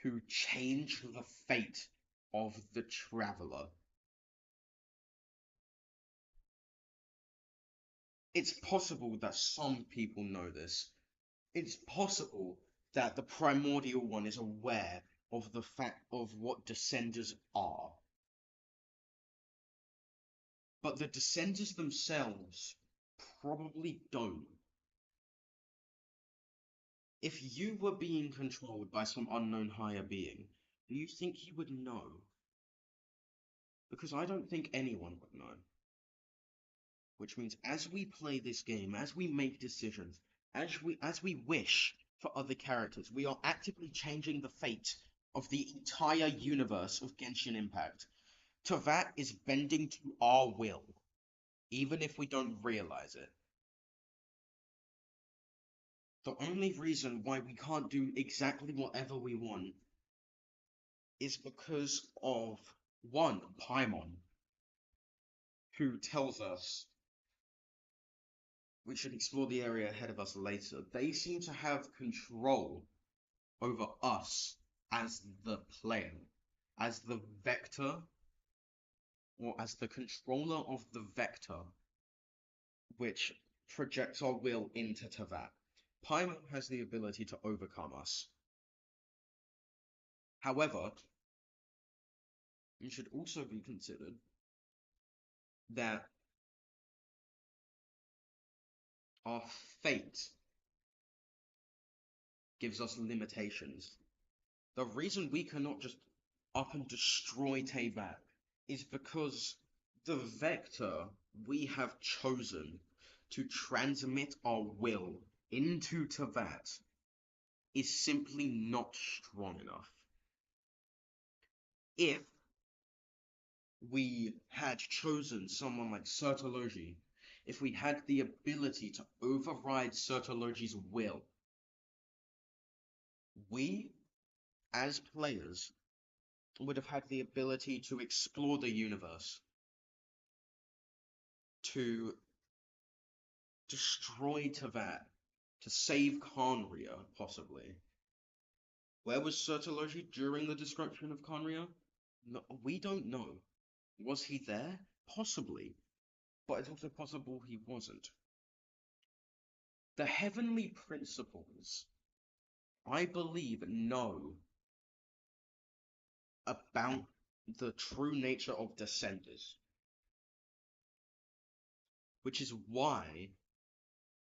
S1: the fate of the Traveler. It's possible that some people know this. It's possible that the Primordial One is aware of the fact of what Descenders are. But the Descenders themselves probably don't. If you were being controlled by some unknown higher being, Do you think he would know? Because I don't think anyone would know. Which means as we play this game, as we make decisions, as we wish for other characters, we are actively changing the fate of the entire universe of Genshin Impact. Teyvat is bending to our will, even if we don't realize it. The only reason why we can't do exactly whatever we want is because of, one, Paimon, who tells us we should explore the area ahead of us later. They seem to have control over us as the player, as the vector, or as the controller of the vector, which projects our will into Teyvat. Paimon has the ability to overcome us. However, it should also be considered that our fate gives us limitations. The reason we cannot just up and destroy Teyvat is because the vector we have chosen to transmit our will into Teyvat is simply not strong enough. If we had chosen someone like Sertology, if we had the ability to override Sertology's will, we, as players, would have had the ability to explore the universe, to destroy Teyvat, to save Khaenri'ah, possibly. Where was Sertology during the destruction of Khaenri'ah? No, we don't know. Was he there? Possibly. But it's also possible he wasn't. The heavenly principles, I believe, know about the true nature of Descenders, which is why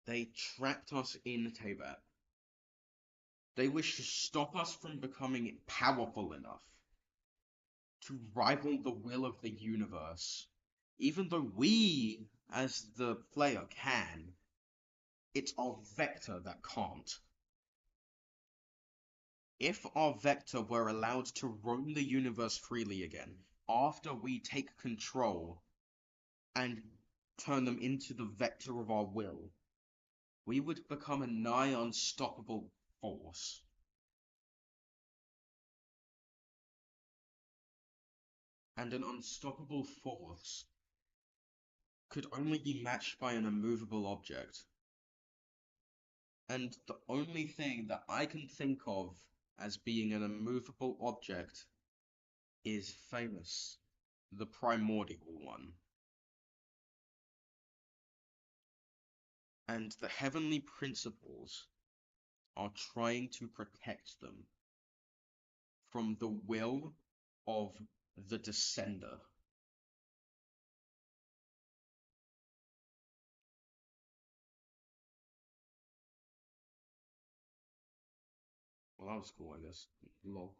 S1: they trapped us in Teyvat. They wish to stop us from becoming powerful enough to rival the will of the universe. Even though we, as the player, can, it's our vector that can't. If our vector were allowed to roam the universe freely again, after we take control and turn them into the vector of our will, we would become a nigh unstoppable force. And an unstoppable force could only be matched by an immovable object. And the only thing that I can think of as being an immovable object is Famous, the primordial one. And the heavenly principles are trying to protect them from the will of the Descender. Well, that was cool, I guess. Lol.